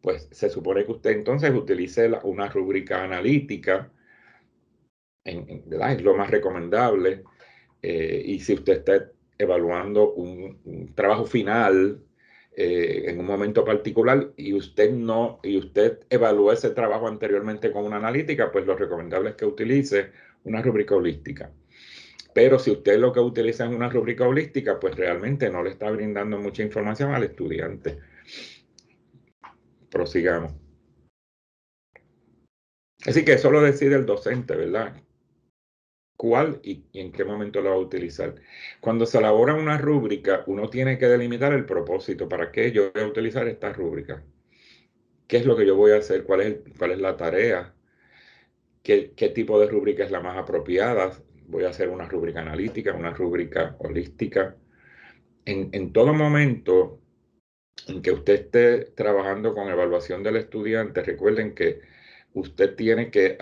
pues se supone que usted entonces utilice una rúbrica analítica, ¿verdad? Es lo más recomendable. Y si usted está evaluando un trabajo final en un momento particular y usted evaluó ese trabajo anteriormente con una analítica, pues lo recomendable es que utilice una rúbrica holística. Pero si usted lo que utiliza es una rúbrica holística, pues realmente no le está brindando mucha información al estudiante. Prosigamos. Así que eso lo decide el docente, ¿verdad? ¿Cuál y en qué momento la va a utilizar? Cuando se elabora una rúbrica, uno tiene que delimitar el propósito. ¿Para qué yo voy a utilizar esta rúbrica? ¿Qué es lo que yo voy a hacer? ¿Cuál es la tarea? ¿Qué tipo de rúbrica es la más apropiada? ¿Voy a hacer una rúbrica analítica, una rúbrica holística? En todo momento en que usted esté trabajando con evaluación del estudiante, recuerden que usted tiene que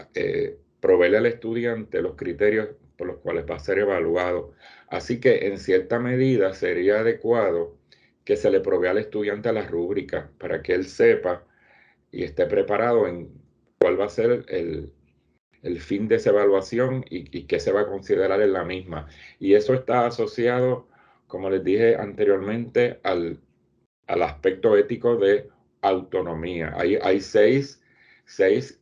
proveerle al estudiante los criterios por los cuales va a ser evaluado. Así que en cierta medida sería adecuado que se le provea al estudiante la rúbrica para que él sepa y esté preparado en cuál va a ser el fin de esa evaluación y qué se va a considerar en la misma. Y eso está asociado, como les dije anteriormente, al aspecto ético de autonomía. Hay seis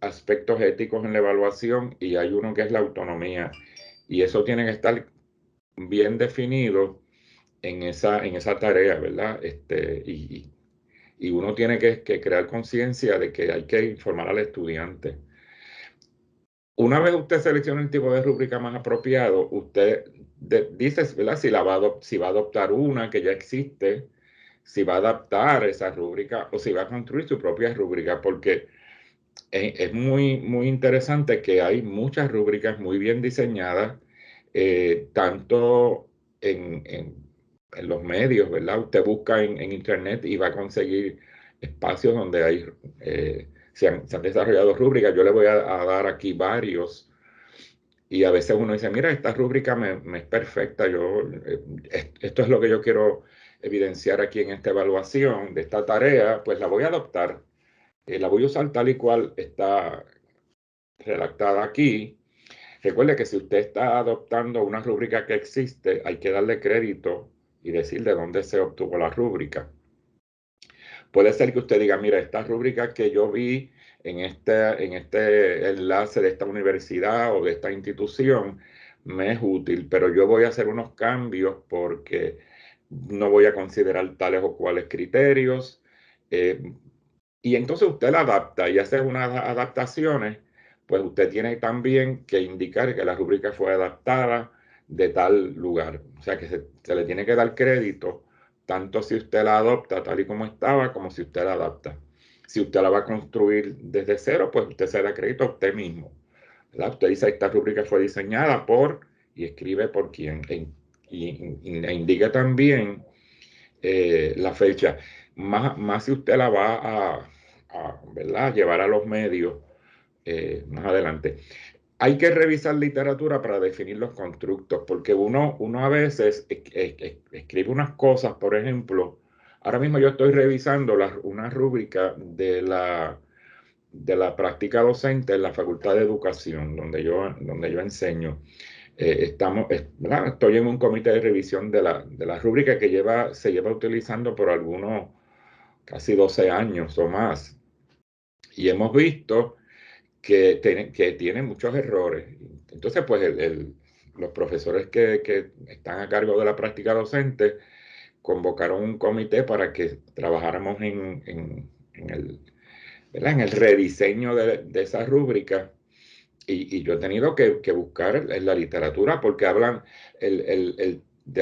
aspectos éticos en la evaluación y hay uno que es la autonomía. Y eso tiene que estar bien definido en esa tarea, ¿verdad? Y uno tiene que crear conciencia de que hay que informar al estudiante. Una vez usted selecciona el tipo de rúbrica más apropiado, usted dice, ¿verdad? Si va a adoptar una que ya existe, si va a adaptar esa rúbrica o si va a construir su propia rúbrica, porque es muy interesante que hay muchas rúbricas muy bien diseñadas, tanto en los medios, ¿verdad? Usted busca en Internet y va a conseguir espacios donde se han desarrollado rúbricas. Yo le voy a dar aquí varios. Y a veces uno dice, mira, esta rúbrica me es perfecta, esto es lo que yo quiero evidenciar aquí en esta evaluación de esta tarea, pues la voy a adoptar, la voy a usar tal y cual está redactada aquí. Recuerde que si usted está adoptando una rúbrica que existe, hay que darle crédito y decir de dónde se obtuvo la rúbrica. Puede ser que usted diga, mira, esta rúbrica que yo vi en este enlace de esta universidad o de esta institución me es útil, pero yo voy a hacer unos cambios porque no voy a considerar tales o cuales criterios. Y entonces usted la adapta y hace unas adaptaciones, pues usted tiene también que indicar que la rúbrica fue adaptada de tal lugar. O sea que se le tiene que dar crédito, tanto si usted la adopta tal y como estaba, como si usted la adapta. Si usted la va a construir desde cero, pues usted se da crédito a usted mismo, ¿verdad? Usted dice, esta rúbrica fue diseñada por, y escribe por quién, e indica también la fecha. Más si usted la va ¿verdad? Llevar a los medios más adelante. Hay que revisar literatura para definir los constructos, porque uno a veces escribe unas cosas, por ejemplo, ahora mismo yo estoy revisando una rúbrica de la práctica docente en la Facultad de Educación, donde yo enseño. ¿Verdad? Estoy en un comité de revisión de la rúbrica que se lleva utilizando por algunos casi 12 años o más. Y hemos visto que tiene muchos errores. Entonces, pues los profesores que están a cargo de la práctica docente convocaron un comité para que trabajáramos en el rediseño de esa rúbrica. Y yo he tenido que buscar en la literatura porque hablan,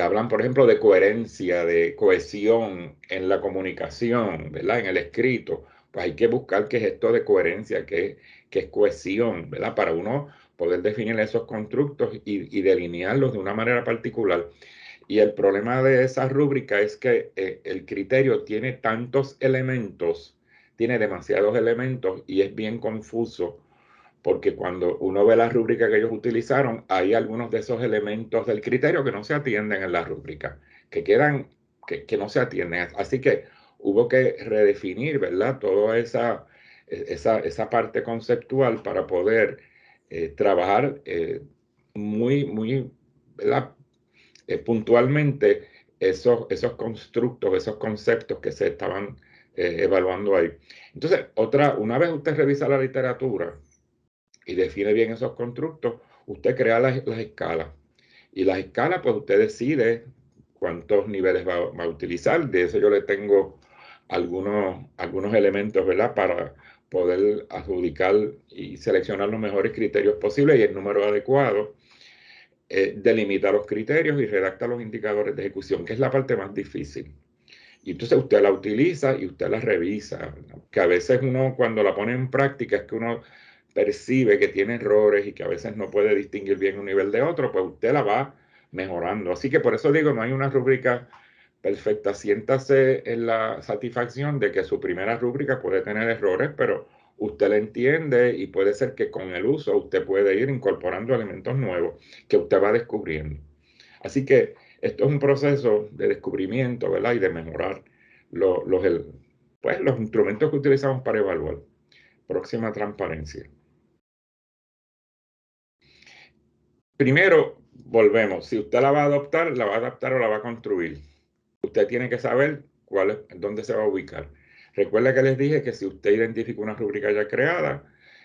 hablan, por ejemplo, de coherencia, de cohesión en la comunicación, ¿verdad? En el escrito. Pues hay que buscar qué es esto de coherencia, qué es cohesión, ¿verdad? Para uno poder definir esos constructos y delinearlos de una manera particular. Y el problema de esa rúbrica es que el criterio tiene tantos elementos, tiene demasiados elementos y es bien confuso porque cuando uno ve la rúbrica que ellos utilizaron, hay algunos de esos elementos del criterio que no se atienden en la rúbrica, que no se atienden. Así que hubo que redefinir, ¿verdad? Toda esa parte conceptual para poder trabajar muy, ¿verdad? Puntualmente esos constructos, esos conceptos que se estaban evaluando ahí. Entonces, una vez usted revisa la literatura, y define bien esos constructos, usted crea las escalas. Y las escalas, pues usted decide cuántos niveles va a utilizar. De eso yo le tengo algunos elementos, ¿verdad? Para poder adjudicar y seleccionar los mejores criterios posibles y el número adecuado. Delimita los criterios y redacta los indicadores de ejecución, que es la parte más difícil. Y entonces usted la utiliza y usted la revisa, que a veces uno cuando la pone en práctica es que uno percibe que tiene errores y que a veces no puede distinguir bien un nivel de otro, pues usted la va mejorando. Así que por eso digo, no hay una rúbrica perfecta. Siéntase en la satisfacción de que su primera rúbrica puede tener errores, pero usted la entiende y puede ser que con el uso usted puede ir incorporando elementos nuevos que usted va descubriendo. Así que esto es un proceso de descubrimiento, ¿verdad? Y de mejorar los instrumentos que utilizamos para evaluar. Próxima transparencia. Primero, volvemos. Si usted la va a adoptar, la va a adaptar o la va a construir. Usted tiene que saber dónde se va a ubicar. Recuerda que les dije que si usted identifica una rúbrica ya creada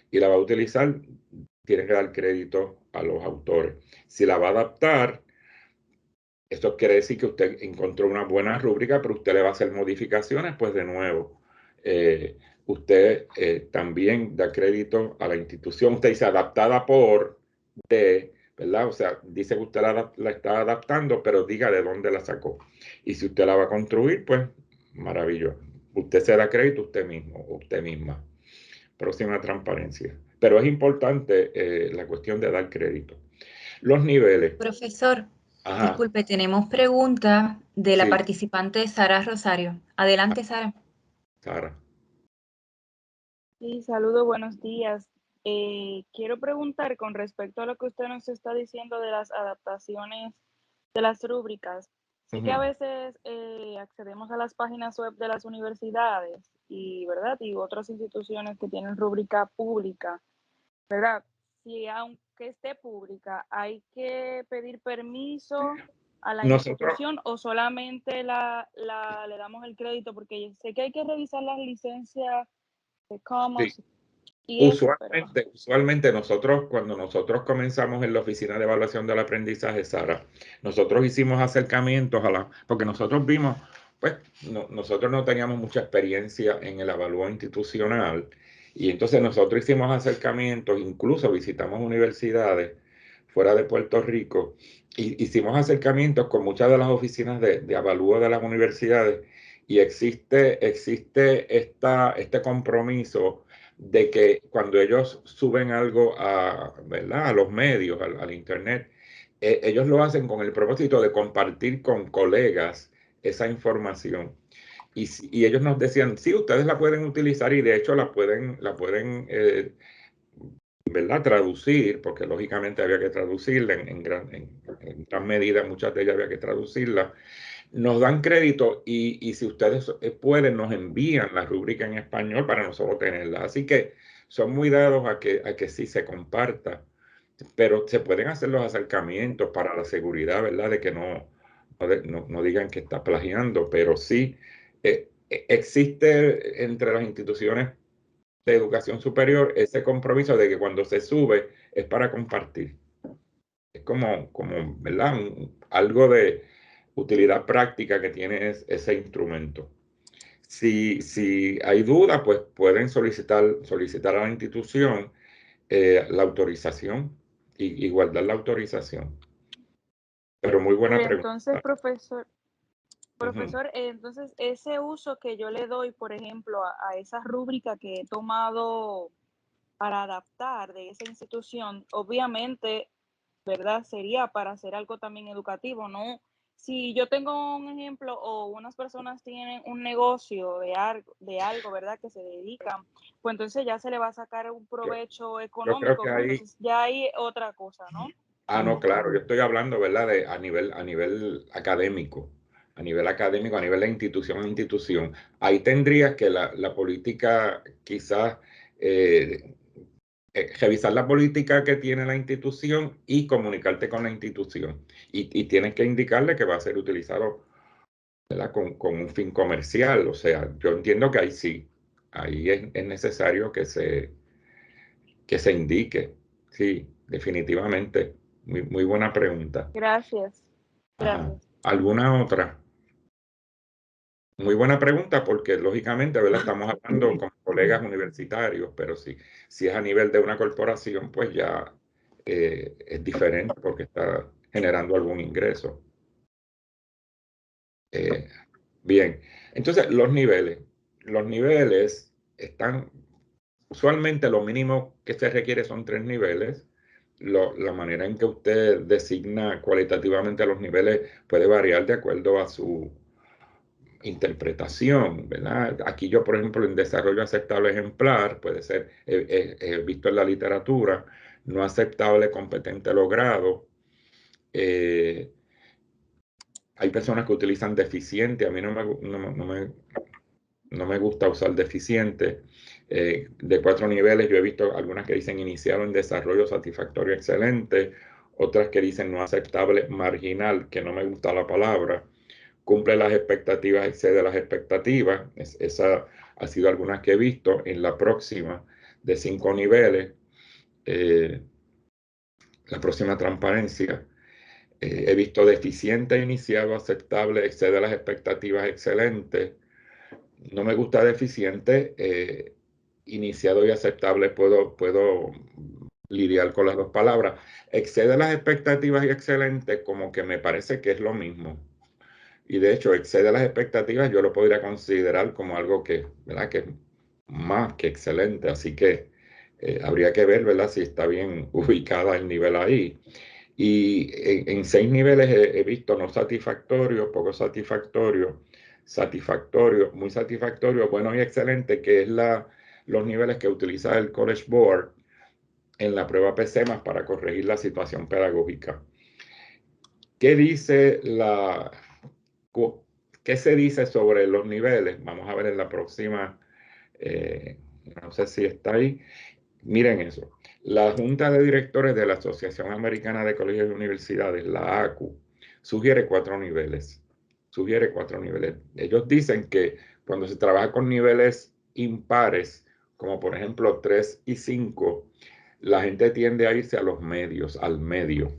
y la va a utilizar, tiene que dar crédito a los autores. Si la va a adaptar, esto quiere decir que usted encontró una buena rúbrica, pero usted le va a hacer modificaciones, pues de nuevo, usted también da crédito a la institución. Usted dice adaptada por, ¿verdad? O sea, dice que usted la está adaptando, pero diga de dónde la sacó. Y si usted la va a construir, pues maravilloso. Usted se da crédito usted mismo o usted misma. próxima transparencia. Pero es importante la cuestión de dar crédito. Los niveles. Profesor, Ajá, disculpe, tenemos pregunta de la sí, participante Sara Rosario. Adelante, Sara. Sara. Sí, saludos, buenos días. Quiero preguntar con respecto a lo que usted nos está diciendo de las adaptaciones de las rúbricas. Sí que a veces accedemos a las páginas web de las universidades y, ¿verdad? Y otras instituciones que tienen rúbrica pública, ¿verdad? Si aunque esté pública, ¿hay que pedir permiso a la Nosotros, institución o solamente le damos el crédito? Porque sé que hay que revisar las licencias de Commons sí, y eso, pero usualmente nosotros, cuando nosotros comenzamos en la Oficina de Evaluación del Aprendizaje, Sara, nosotros hicimos acercamientos porque nosotros vimos, pues, nosotros no teníamos mucha experiencia en el avalúo institucional, y entonces nosotros hicimos acercamientos, incluso visitamos universidades fuera de Puerto Rico, y hicimos acercamientos con muchas de las oficinas de avalúo de las universidades, y existe este compromiso de que cuando ellos suben algo ¿verdad? A los medios, al internet, ellos lo hacen con el propósito de compartir con colegas esa información. Y ellos nos decían, sí, ustedes la pueden utilizar y de hecho la pueden ¿verdad? Traducir, porque lógicamente había que traducirla en gran medida, muchas de ellas había que traducirla. Nos dan crédito y si ustedes pueden, nos envían la rúbrica en español para nosotros tenerla. Así que son muy dados a que sí se comparta, pero se pueden hacer los acercamientos para la seguridad, ¿verdad? De que no digan que está plagiando, pero sí existe entre las instituciones de educación superior ese compromiso de que cuando se sube es para compartir. Es como ¿verdad? Algo de utilidad práctica que tiene ese instrumento. Si hay duda, pues pueden solicitar a la institución la autorización y guardar la autorización. Pero muy buena pero pregunta. entonces, profesor, Ujú. entonces ese uso que yo le doy, por ejemplo, a esa rúbrica que he tomado para adaptar de esa institución, obviamente, ¿verdad? Sería para hacer algo también educativo, ¿no? Si yo tengo un ejemplo o unas personas tienen un negocio de algo, ¿verdad? Que se dedican, pues entonces ya se le va a sacar un provecho Yo creo económico, que ¿no? ahí, Entonces ya hay otra cosa, ¿no? no, claro, yo estoy hablando, ¿verdad? A nivel académico, a nivel de institución a institución. Ahí tendrías que la política, quizás, revisar la política que tiene la institución y comunicarte con la institución. Y tienes que indicarle que va a ser utilizado, ¿verdad? Con un fin comercial. O sea, yo entiendo que ahí sí, ahí es necesario que se indique. Sí, definitivamente. Muy buena pregunta. Gracias, Ajá. gracias. ¿Alguna otra? Muy buena pregunta porque lógicamente, ¿verdad? Estamos hablando con colegas universitarios, pero si es a nivel de una corporación, pues ya es diferente porque está generando algún ingreso. Bien, entonces los niveles. Los niveles están, usualmente lo mínimo que se requiere son 3 niveles. La manera en que usted designa cualitativamente los niveles puede variar de acuerdo a su interpretación, ¿verdad? Aquí yo, por ejemplo, en desarrollo aceptable ejemplar, puede ser, visto en la literatura, no aceptable, competente, logrado. Hay personas que utilizan deficiente, a mí no me gusta usar deficiente. De 4 niveles, yo he visto algunas que dicen iniciado en desarrollo satisfactorio excelente, otras que dicen no aceptable marginal, que no me gusta la palabra, cumple las expectativas, excede las expectativas. Esa ha sido algunas que he visto. En la próxima de 5 niveles, la próxima transparencia, he visto deficiente, iniciado, aceptable, excede las expectativas, excelente. No me gusta deficiente, iniciado y aceptable, puedo lidiar con las dos palabras. Excede las expectativas y excelente, como que me parece que es lo mismo. Y de hecho, excede las expectativas, yo lo podría considerar como algo que, ¿verdad? Que es más que excelente, así que habría que ver, ¿verdad?, si está bien ubicada el nivel ahí. Y en 6 niveles he visto no satisfactorio, poco satisfactorio, satisfactorio, muy satisfactorio, bueno y excelente, que es los niveles que utiliza el College Board en la prueba PCMAS para corregir la situación pedagógica. ¿Qué dice qué se dice sobre los niveles? Vamos a ver en la próxima, no sé si está ahí. Miren eso. La Junta de Directores de la Asociación Americana de Colegios y Universidades, la ACU, sugiere 4 niveles. Sugiere 4 niveles. Ellos dicen que cuando se trabaja con niveles impares, como por ejemplo 3 y 5, la gente tiende a irse a los medios, al medio.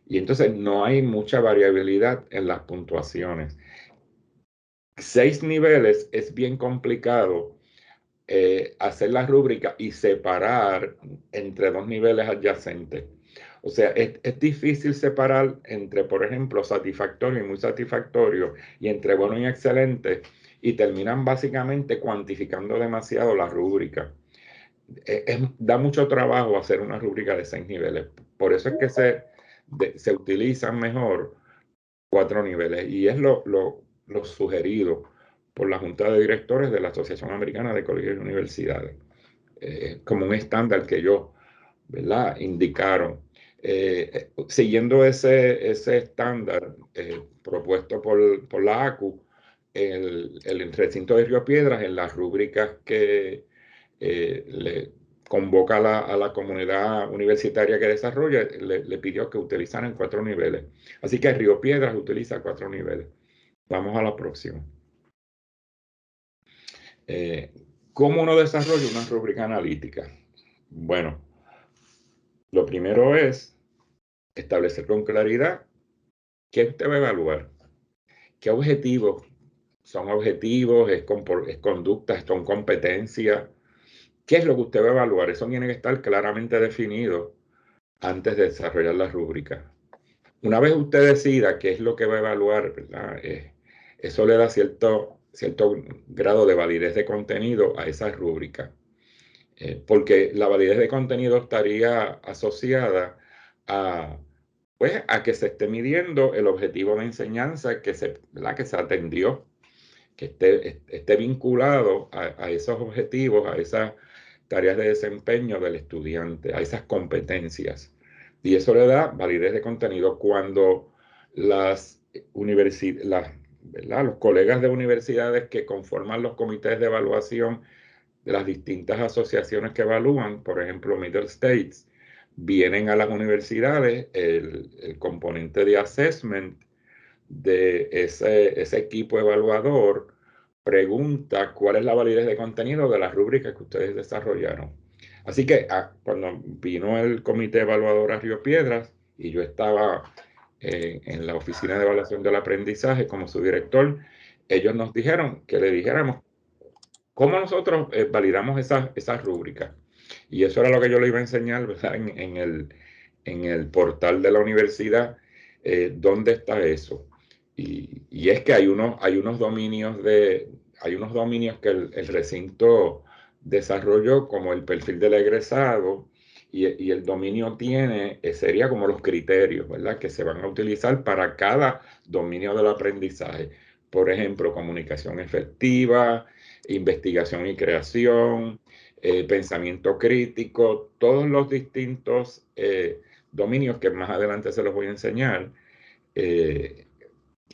Y entonces no hay mucha variabilidad en las puntuaciones. 6 niveles es bien complicado hacer la rúbrica y separar entre 2 niveles adyacentes. O sea, es difícil separar entre, por ejemplo, satisfactorio y muy satisfactorio y entre bueno y excelente, y terminan básicamente cuantificando demasiado la rúbrica. Da mucho trabajo hacer una rúbrica de 6 niveles. Por eso es que se utilizan mejor 4 niveles, y es lo sugerido por la Junta de Directores de la Asociación Americana de Colegios y Universidades, como un estándar que ellos, ¿verdad?, indicaron. Siguiendo ese estándar propuesto por la ACU, el recinto de Río Piedras, en las rúbricas que le convoca a la comunidad universitaria que desarrolla, le pidió que utilizaran 4 niveles. Así que Río Piedras utiliza 4 niveles. Vamos a la próxima. ¿Cómo uno desarrolla una rúbrica analítica? Bueno, lo primero es establecer con claridad qué usted va a evaluar. ¿Qué objetivos? ¿Son objetivos? ¿Es conducta? ¿Son competencias? ¿Qué es lo que usted va a evaluar? Eso tiene que estar claramente definido antes de desarrollar la rúbrica. Una vez usted decida qué es lo que va a evaluar, ¿verdad?, eso le da cierto grado de validez de contenido a esa rúbrica. Porque la validez de contenido estaría asociada pues, a que se esté midiendo el objetivo de enseñanza que se atendió, que esté vinculado a esos objetivos, a esas tareas de desempeño del estudiante, a esas competencias. Y eso le da validez de contenido. Cuando los colegas de universidades que conforman los comités de evaluación de las distintas asociaciones que evalúan, por ejemplo, Middle States, vienen a las universidades, el componente de assessment de ese equipo evaluador pregunta cuál es la validez de contenido de las rúbricas que ustedes desarrollaron. Así que cuando vino el comité evaluador a Río Piedras y yo estaba en la oficina de evaluación del aprendizaje como su director, ellos nos dijeron que le dijéramos cómo nosotros validamos esas rúbricas. Y eso era lo que yo le iba a enseñar, ¿verdad?, en el portal de la universidad, dónde está eso. Y es que hay unos dominios que el recinto desarrolló, como el perfil del egresado, y el dominio sería como los criterios, ¿verdad?, que se van a utilizar para cada dominio del aprendizaje. Por ejemplo, comunicación efectiva, investigación y creación, pensamiento crítico, todos los distintos dominios que más adelante se los voy a enseñar.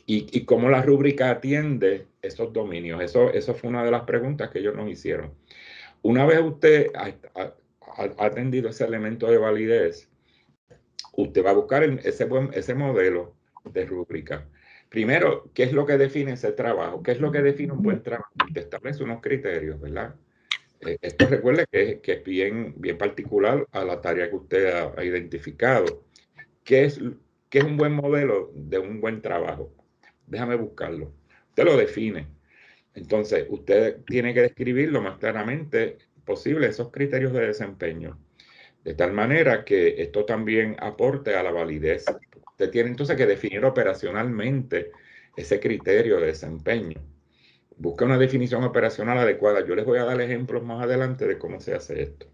Y cómo la rúbrica atiende esos dominios. Eso fue una de las preguntas que ellos nos hicieron. Una vez usted ha atendido ese elemento de validez, usted va a buscar ese modelo de rúbrica. Primero, ¿qué es lo que define ese trabajo? ¿Qué es lo que define un buen trabajo? Usted establece unos criterios, ¿verdad? Esto recuerde que es bien particular a la tarea que usted ha identificado. ¿Qué es un buen modelo de un buen trabajo? Déjame buscarlo. Usted lo define. Entonces, usted tiene que describir lo más claramente posible esos criterios de desempeño, de tal manera que esto también aporte a la validez. Usted tiene entonces que definir operacionalmente ese criterio de desempeño. Busca una definición operacional adecuada. Yo les voy a dar ejemplos más adelante de cómo se hace esto.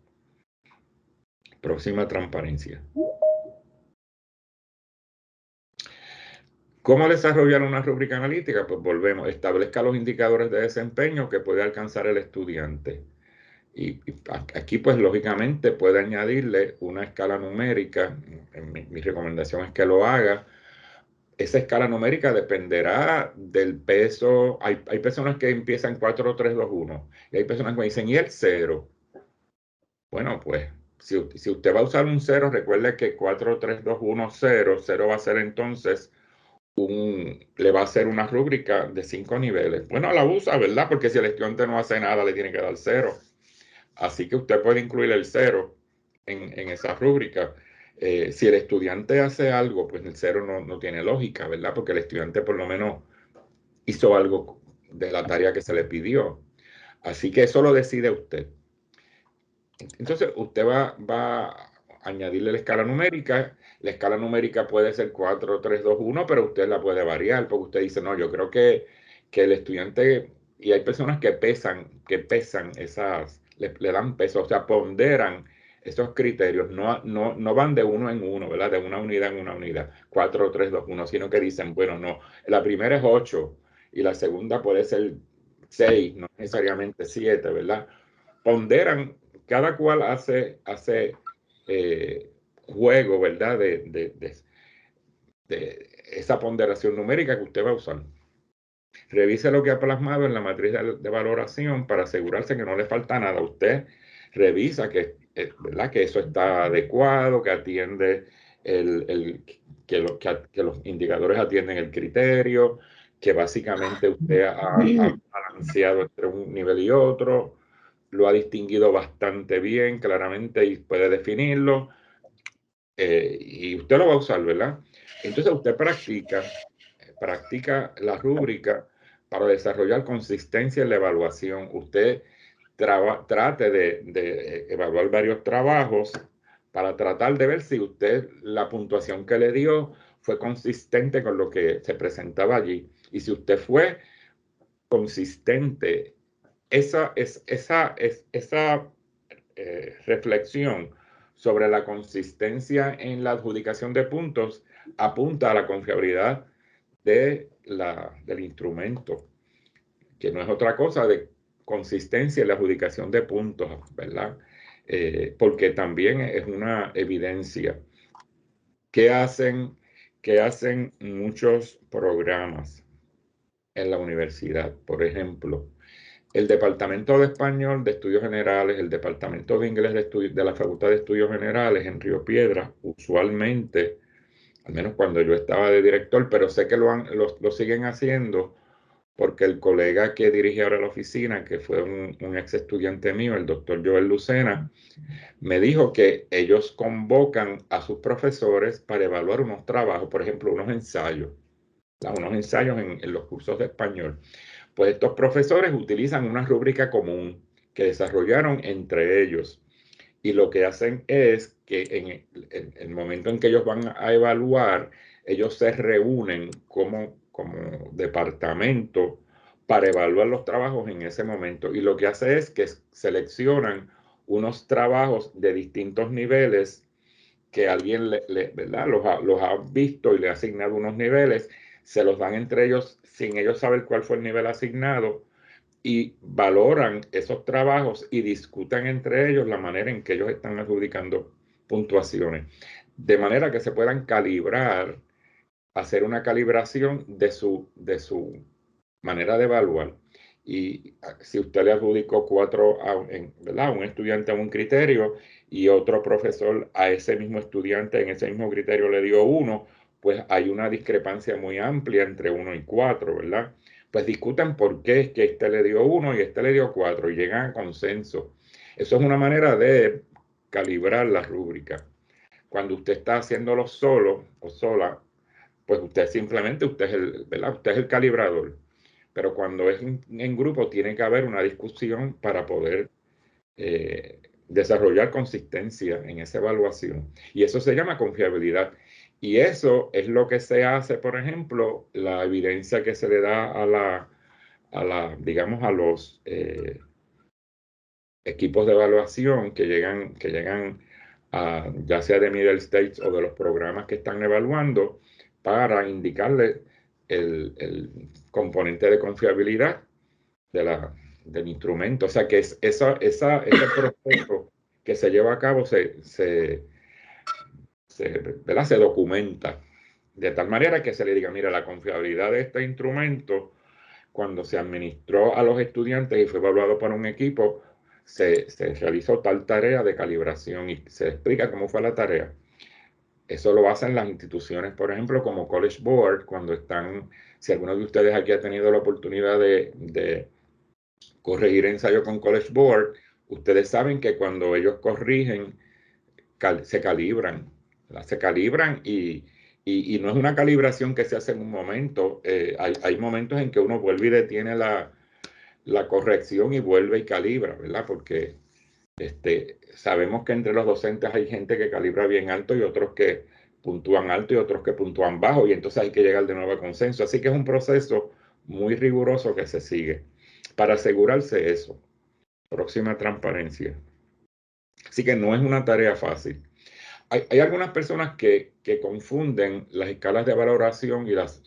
Próxima transparencia. ¿Cómo desarrollar una rúbrica analítica? Pues volvemos, establezca los indicadores de desempeño que puede alcanzar el estudiante. Y aquí, pues, lógicamente, puede añadirle una escala numérica. Mi recomendación es que lo haga. Esa escala numérica dependerá del peso. Hay personas que empiezan 4, 3, 2, 1. Y hay personas que me dicen, ¿y el 0? Bueno, pues, si usted va a usar un 0, recuerde que 4, 3, 2, 1, 0. 0 va a ser entonces le va a hacer una rúbrica de 5 niveles. Bueno, la usa, ¿verdad? Porque si el estudiante no hace nada, le tiene que dar 0. Así que usted puede incluir el 0 en esa rúbrica. Si el estudiante hace algo, pues el 0 no tiene lógica, ¿verdad? Porque el estudiante por lo menos hizo algo de la tarea que se le pidió. Así que eso lo decide usted. Entonces, usted va a añadirle la escala numérica. La escala numérica puede ser 4, 3, 2, 1, pero usted la puede variar, porque usted dice, no, yo creo que el estudiante, y hay personas que pesan esas, le dan peso, o sea, ponderan esos criterios, no van de uno en uno, ¿verdad? De una unidad en una unidad, 4, 3, 2, 1, sino que dicen, bueno, no, la primera es 8 y la segunda puede ser 6, no necesariamente 7, ¿verdad? Ponderan, cada cual hace juego, ¿verdad? De esa ponderación numérica que usted va a usar. Revise lo que ha plasmado en la matriz de valoración para asegurarse que no le falta nada. Usted revisa que, ¿verdad? Que eso está adecuado, que atiende que los indicadores atienden el criterio, que básicamente usted ha balanceado entre un nivel y otro, lo ha distinguido bastante bien, claramente, y puede definirlo. Y usted lo va a usar, ¿verdad? Entonces usted practica la rúbrica para desarrollar consistencia en la evaluación. Usted trate de evaluar varios trabajos para tratar de ver si usted, la puntuación que le dio fue consistente con lo que se presentaba allí. Y si usted fue consistente, esa reflexión sobre la consistencia en la adjudicación de puntos apunta a la confiabilidad del instrumento, que no es otra cosa de consistencia en la adjudicación de puntos, ¿verdad? Porque también es una evidencia. ¿Qué hacen muchos programas en la universidad? Por ejemplo, el Departamento de Español de Estudios Generales, el Departamento de Inglés de la Facultad de Estudios Generales en Río Piedras, usualmente, al menos cuando yo estaba de director, pero sé que lo siguen haciendo porque el colega que dirige ahora la oficina, que fue un ex estudiante mío, el doctor Joel Lucena, me dijo que ellos convocan a sus profesores para evaluar unos trabajos, por ejemplo, unos ensayos en los cursos de español. Pues estos profesores utilizan una rúbrica común que desarrollaron entre ellos. Y lo que hacen es que en el momento en que ellos van a evaluar, ellos se reúnen como departamento para evaluar los trabajos en ese momento. Y lo que hace es que seleccionan unos trabajos de distintos niveles que alguien ¿verdad? Los ha visto y le ha asignado unos niveles, se los dan entre ellos sin ellos saber cuál fue el nivel asignado y valoran esos trabajos y discutan entre ellos la manera en que ellos están adjudicando puntuaciones, de manera que se puedan calibrar, hacer una calibración de su manera de evaluar. Y si usted le adjudicó 4 ¿verdad? A un estudiante a un criterio y otro profesor a ese mismo estudiante en ese mismo criterio le dio 1, pues hay una discrepancia muy amplia entre 1 y 4, ¿verdad? Pues discutan por qué es que este le dio 1 y este le dio 4 y llegan a consenso. Eso es una manera de calibrar la rúbrica. Cuando usted está haciéndolo solo o sola, pues usted es ¿verdad? Usted es el calibrador. Pero cuando es en grupo tiene que haber una discusión para poder desarrollar consistencia en esa evaluación. Y eso se llama confiabilidad. Y eso es lo que se hace, por ejemplo, la evidencia que se le da digamos, a los equipos de evaluación que llegan ya sea de middle stage o de los programas que están evaluando, para indicarle el componente de confiabilidad del instrumento. O sea que ese proceso que se lleva a cabo ¿verdad? Se documenta de tal manera que se le diga, mira, la confiabilidad de este instrumento, cuando se administró a los estudiantes y fue evaluado por un equipo, se realizó tal tarea de calibración y se explica cómo fue la tarea. Eso lo hacen las instituciones, por ejemplo, como College Board, cuando están, si alguno de ustedes aquí ha tenido la oportunidad de corregir ensayo con College Board, ustedes saben que cuando ellos corrigen, se calibran, ¿verdad? Se calibran y no es una calibración que se hace en un momento. Hay momentos en que uno vuelve y detiene la corrección y vuelve y calibra, ¿verdad? Porque sabemos que entre los docentes hay gente que calibra bien alto y otros que puntúan alto y otros que puntúan bajo, y entonces hay que llegar de nuevo a consenso. Así que es un proceso muy riguroso que se sigue para asegurarse eso. Próxima transparencia. Así que no es una tarea fácil. Hay algunas personas que confunden las escalas de valoración y las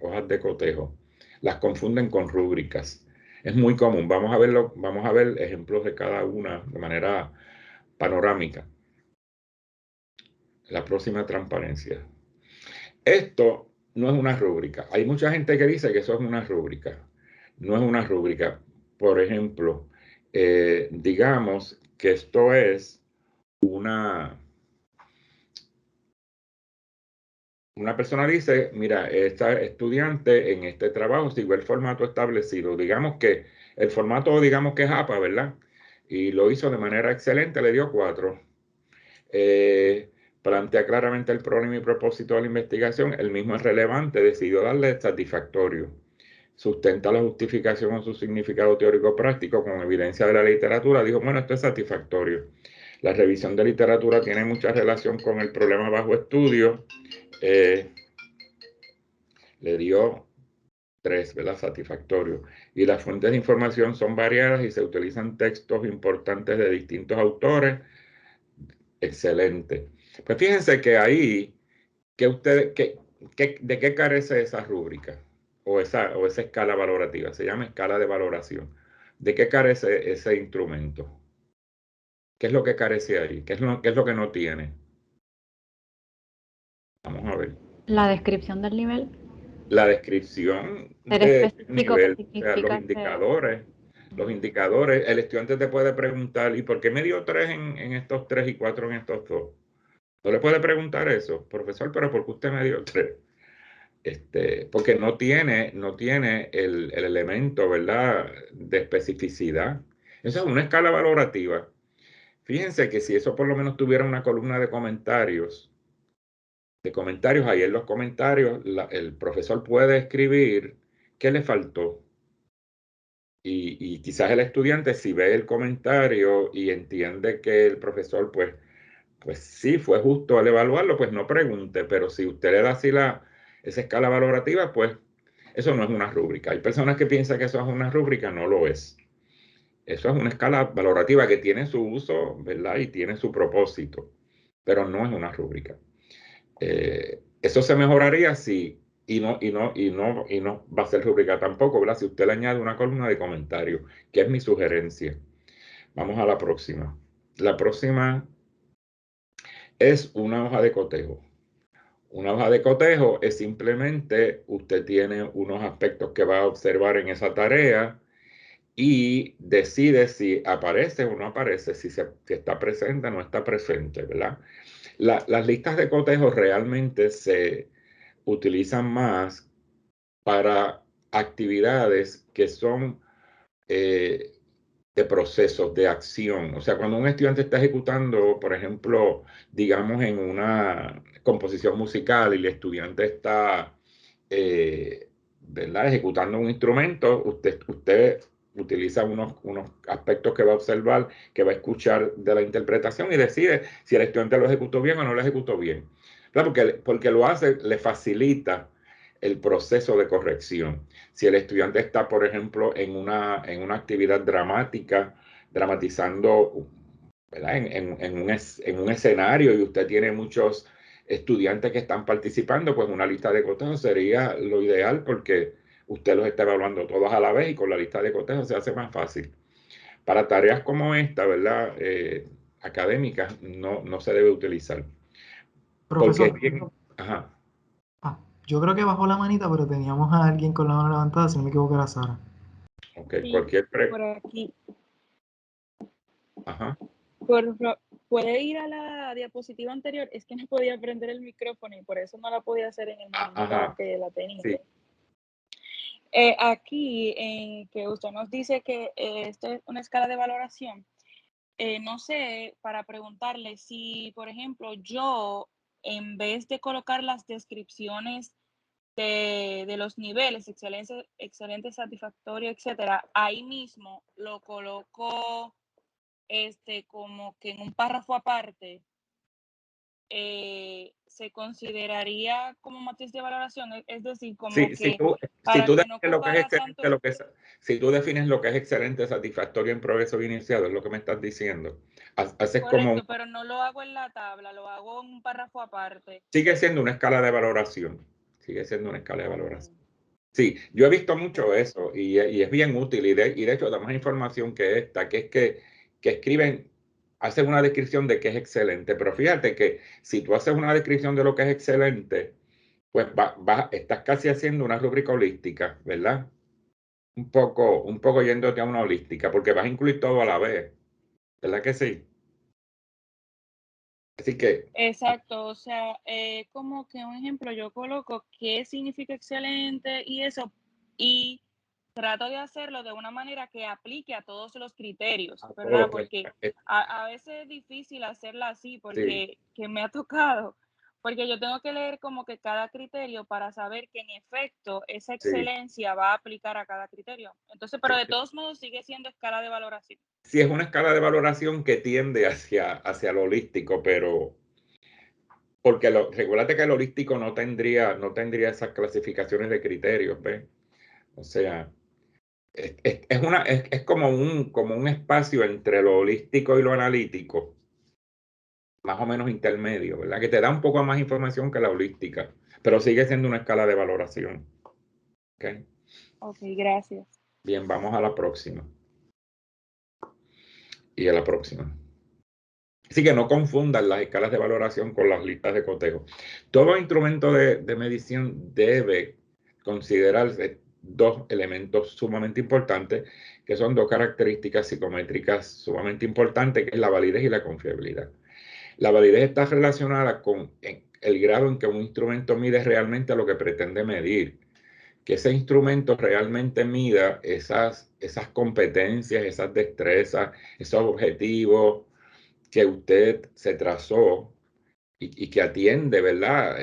hojas de cotejo. Las confunden con rúbricas. Es muy común. Vamos a ver ejemplos de cada una de manera panorámica. La próxima transparencia. Esto no es una rúbrica. Hay mucha gente que dice que eso es una rúbrica. No es una rúbrica. Por ejemplo, digamos que esto es una persona dice, mira, esta estudiante en este trabajo siguió el formato establecido. Digamos que el formato, digamos que es APA, ¿verdad? Y lo hizo de manera excelente, le dio 4. Plantea claramente el problema y propósito de la investigación. El mismo es relevante, decidió darle satisfactorio. Sustenta la justificación o su significado teórico práctico con evidencia de la literatura. Dijo, bueno, esto es satisfactorio. La revisión de literatura tiene mucha relación con el problema bajo estudio. Le dio 3, ¿verdad? Satisfactorio. Y las fuentes de información son variadas y se utilizan textos importantes de distintos autores. Excelente. Pues fíjense que ahí, ¿de qué carece esa rúbrica? O esa escala valorativa. Se llama escala de valoración. ¿De qué carece ese instrumento? ¿Qué es lo que carece ahí? ¿Qué es lo que no tiene? Vamos a ver. La descripción del nivel. La descripción Ser del específico, nivel, que o sea, significa los indicadores, el estudiante te puede preguntar, ¿y por qué me dio 3 en estos 3 y 4 en estos 2? No le puede preguntar eso, profesor, pero ¿por qué usted me dio 3? Porque no tiene el elemento, ¿verdad?, de especificidad. Eso es una escala valorativa. Fíjense que si eso por lo menos tuviera una columna de comentarios, ahí en los comentarios el profesor puede escribir qué le faltó. Y quizás el estudiante, si ve el comentario y entiende que el profesor, pues sí, fue justo al evaluarlo, pues no pregunte. Pero si usted le da así esa escala valorativa, pues eso no es una rúbrica. Hay personas que piensan que eso es una rúbrica, no lo es. Eso es una escala valorativa que tiene su uso, ¿verdad? Y tiene su propósito, pero no es una rúbrica. Eso se mejoraría si, y no va a ser rúbrica tampoco, ¿verdad? Si usted le añade una columna de comentarios, que es mi sugerencia. Vamos a la próxima. La próxima es una hoja de cotejo. Una hoja de cotejo es simplemente, usted tiene unos aspectos que va a observar en esa tarea y decide si aparece o no aparece, si está presente o no está presente, ¿verdad? Las listas de cotejo realmente se utilizan más para actividades que son de procesos, de acción. O sea, cuando un estudiante está ejecutando, por ejemplo, digamos en una composición musical y el estudiante está, ¿verdad?, ejecutando un instrumento, usted utiliza unos aspectos que va a observar, que va a escuchar de la interpretación y decide si el estudiante lo ejecutó bien o no lo ejecutó bien. Claro, porque lo hace, le facilita el proceso de corrección. Si el estudiante está, por ejemplo, en una actividad dramática, dramatizando, ¿verdad? En un escenario y usted tiene muchos estudiantes que están participando, pues una lista de cotejo sería lo ideal porque usted los está evaluando todos a la vez y con la lista de cotejo se hace más fácil. Para tareas como esta, ¿verdad? Académicas, no se debe utilizar. Profesor, Porque es bien, ajá. yo creo que bajó la manita, pero teníamos a alguien con la mano levantada, si no me equivoco era Sara. Ok, Sí, cualquier por aquí. Ajá. ¿Puede ir a la diapositiva anterior? Es que no podía prender el micrófono y por eso no la podía hacer en el momento Ajá. que la tenía. Sí. Aquí, que usted nos dice que esto es una escala de valoración, no sé, para preguntarle si, por ejemplo, yo, en vez de colocar las descripciones de los niveles, excelente, satisfactorio, etcétera, ahí mismo lo coloco como que en un párrafo aparte, se consideraría como matriz de valoración, es decir, como Sí, que si para tú que no defines lo que es ocupara excelente, tanto. si tú defines lo que es excelente, satisfactorio en progreso bien iniciado, es lo que me estás diciendo. Haces como, Correcto, pero no lo hago en la tabla, lo hago en un párrafo aparte. sigue siendo una escala de valoración. Sigue siendo una escala de Ok. valoración. Sí, yo he visto mucho eso y es bien útil y de hecho da más información que esta, que es que escriben, hacen una descripción de qué es excelente, pero fíjate que si tú haces una descripción de lo que es excelente, pues estás casi haciendo una rúbrica holística, ¿verdad? Un poco yéndote a una holística, porque vas a incluir todo a la vez, ¿verdad que sí? Así que, Exacto, o sea, como que un ejemplo, yo coloco qué significa excelente y eso, y trato de hacerlo de una manera que aplique a todos los criterios, a todo ¿verdad? lo que Porque es, a veces es difícil hacerla así, sí, porque que me ha tocado, porque yo tengo que leer como que cada criterio para saber que en efecto esa sí. excelencia va a aplicar a cada criterio. Entonces, pero de todos modos sigue siendo escala de valoración. Sí, es una escala de valoración que tiende hacia lo holístico, pero porque recuérdate que el holístico no tendría esas clasificaciones de criterios, ¿ves? O sea, es como un espacio entre lo holístico y lo analítico, más o menos intermedio, ¿verdad? Que te da un poco más información que la holística, pero sigue siendo una escala de valoración. ¿Ok? Ok, gracias. Bien, vamos a la próxima. Y a la próxima. Así que no confundan las escalas de valoración con las listas de cotejo. Todo instrumento de medición debe considerarse dos elementos sumamente importantes, que son dos características psicométricas sumamente importantes, que es la validez y la confiabilidad. La validez está relacionada con el grado en que un instrumento mide realmente lo que pretende medir, que ese instrumento realmente mida esas competencias, esas destrezas, esos objetivos que usted se trazó y que atiende, ¿verdad?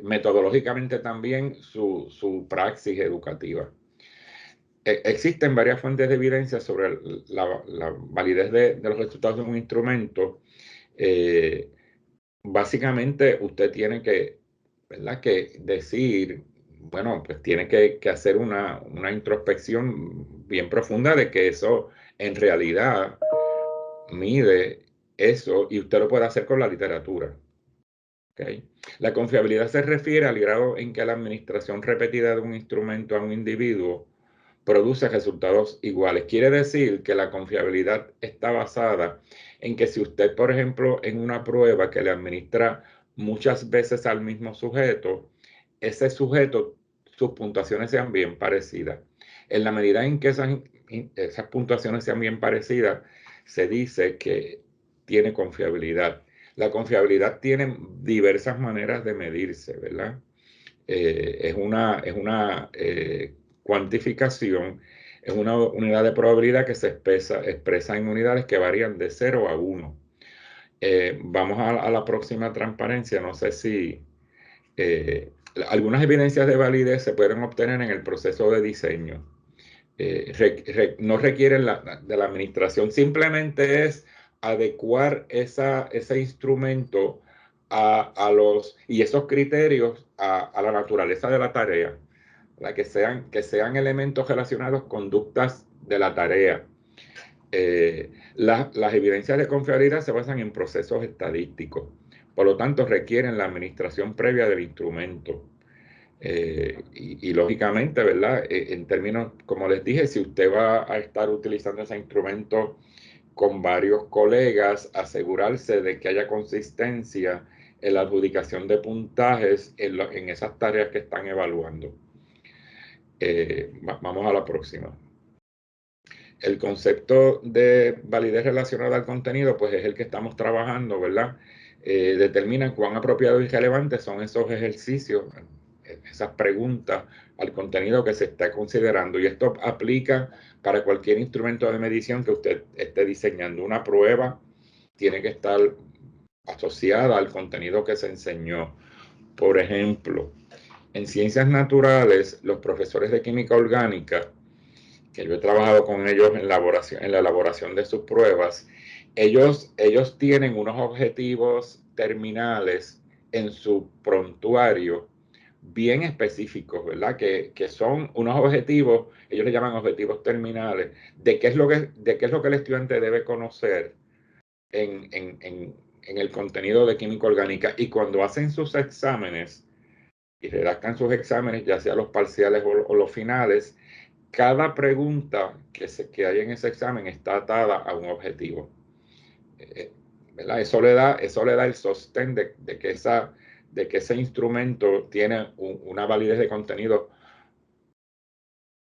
Metodológicamente también su praxis educativa. Existen varias fuentes de evidencia sobre la validez de los resultados de un instrumento. Básicamente usted tiene que, ¿verdad? Que decir, bueno, pues tiene que hacer una introspección bien profunda de que eso en realidad mide eso y usted lo puede hacer con la literatura. ¿Okay? La confiabilidad se refiere al grado en que la administración repetida de un instrumento a un individuo produce resultados iguales. Quiere decir que la confiabilidad está basada en que si usted, por ejemplo, en una prueba que le administra muchas veces al mismo sujeto, ese sujeto, sus puntuaciones sean bien parecidas. En la medida en que esas puntuaciones sean bien parecidas, se dice que tiene confiabilidad. La confiabilidad tiene diversas maneras de medirse, ¿verdad? Es una cuantificación, es una unidad de probabilidad que se expresa en unidades que varían de 0 a 1. Vamos a la próxima transparencia. No sé si algunas evidencias de validez se pueden obtener en el proceso de diseño. No requieren de la administración, simplemente es adecuar ese instrumento y esos criterios a la naturaleza de la tarea. ¿verdad? Que sean elementos relacionados con conductas de la tarea. Las evidencias de confiabilidad se basan en procesos estadísticos, por lo tanto requieren la administración previa del instrumento. Y lógicamente, ¿verdad? En términos, como les dije, si usted va a estar utilizando ese instrumento con varios colegas, asegurarse de que haya consistencia en la adjudicación de puntajes en esas tareas que están evaluando. Vamos a la próxima. El concepto de validez relacionada al contenido, pues es el que estamos trabajando, ¿verdad? Determina cuán apropiados y relevantes son esos ejercicios, esas preguntas al contenido que se está considerando. Y esto aplica para cualquier instrumento de medición que usted esté diseñando. Una prueba tiene que estar asociada al contenido que se enseñó. Por ejemplo, en ciencias naturales, los profesores de química orgánica, que yo he trabajado con ellos en la elaboración de sus pruebas, ellos tienen unos objetivos terminales en su prontuario bien específicos, ¿verdad? Que son unos objetivos, ellos le llaman objetivos terminales, de qué es lo que el estudiante debe conocer en el contenido de química orgánica. Y cuando hacen sus exámenes y redactan sus exámenes, ya sea los parciales o los finales, cada pregunta que hay en ese examen está atada a un objetivo. ¿Verdad? Eso le da el sostén de que ese instrumento tiene una validez de contenido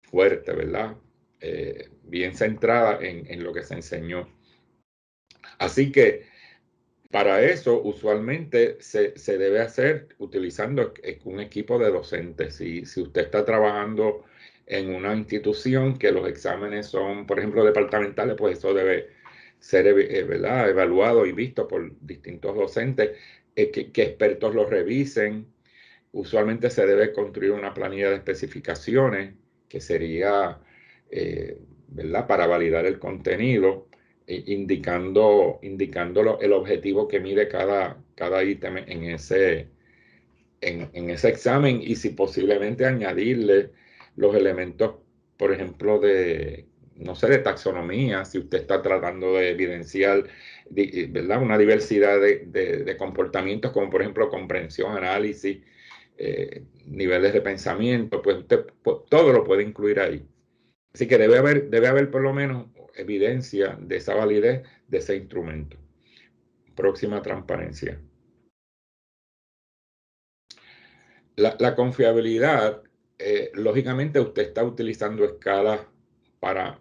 fuerte, ¿verdad? Bien centrada en lo que se enseñó. Así que para eso usualmente se debe hacer utilizando un equipo de docentes. Si usted está trabajando en una institución que los exámenes son, por ejemplo, departamentales, pues eso debe ser, ¿verdad?, evaluado y visto por distintos docentes, que expertos los revisen. Usualmente se debe construir una planilla de especificaciones que sería, ¿verdad?, para validar el contenido, indicando el objetivo que mide cada ítem en ese examen, y si posiblemente añadirle los elementos, por ejemplo, no sé, de taxonomía, si usted está tratando de evidenciar, ¿verdad?, una diversidad de comportamientos, como por ejemplo comprensión, análisis, niveles de pensamiento, pues usted todo lo puede incluir ahí. Así que debe haber por lo menos evidencia de esa validez de ese instrumento. Próxima transparencia. La confiabilidad, lógicamente usted está utilizando escalas para,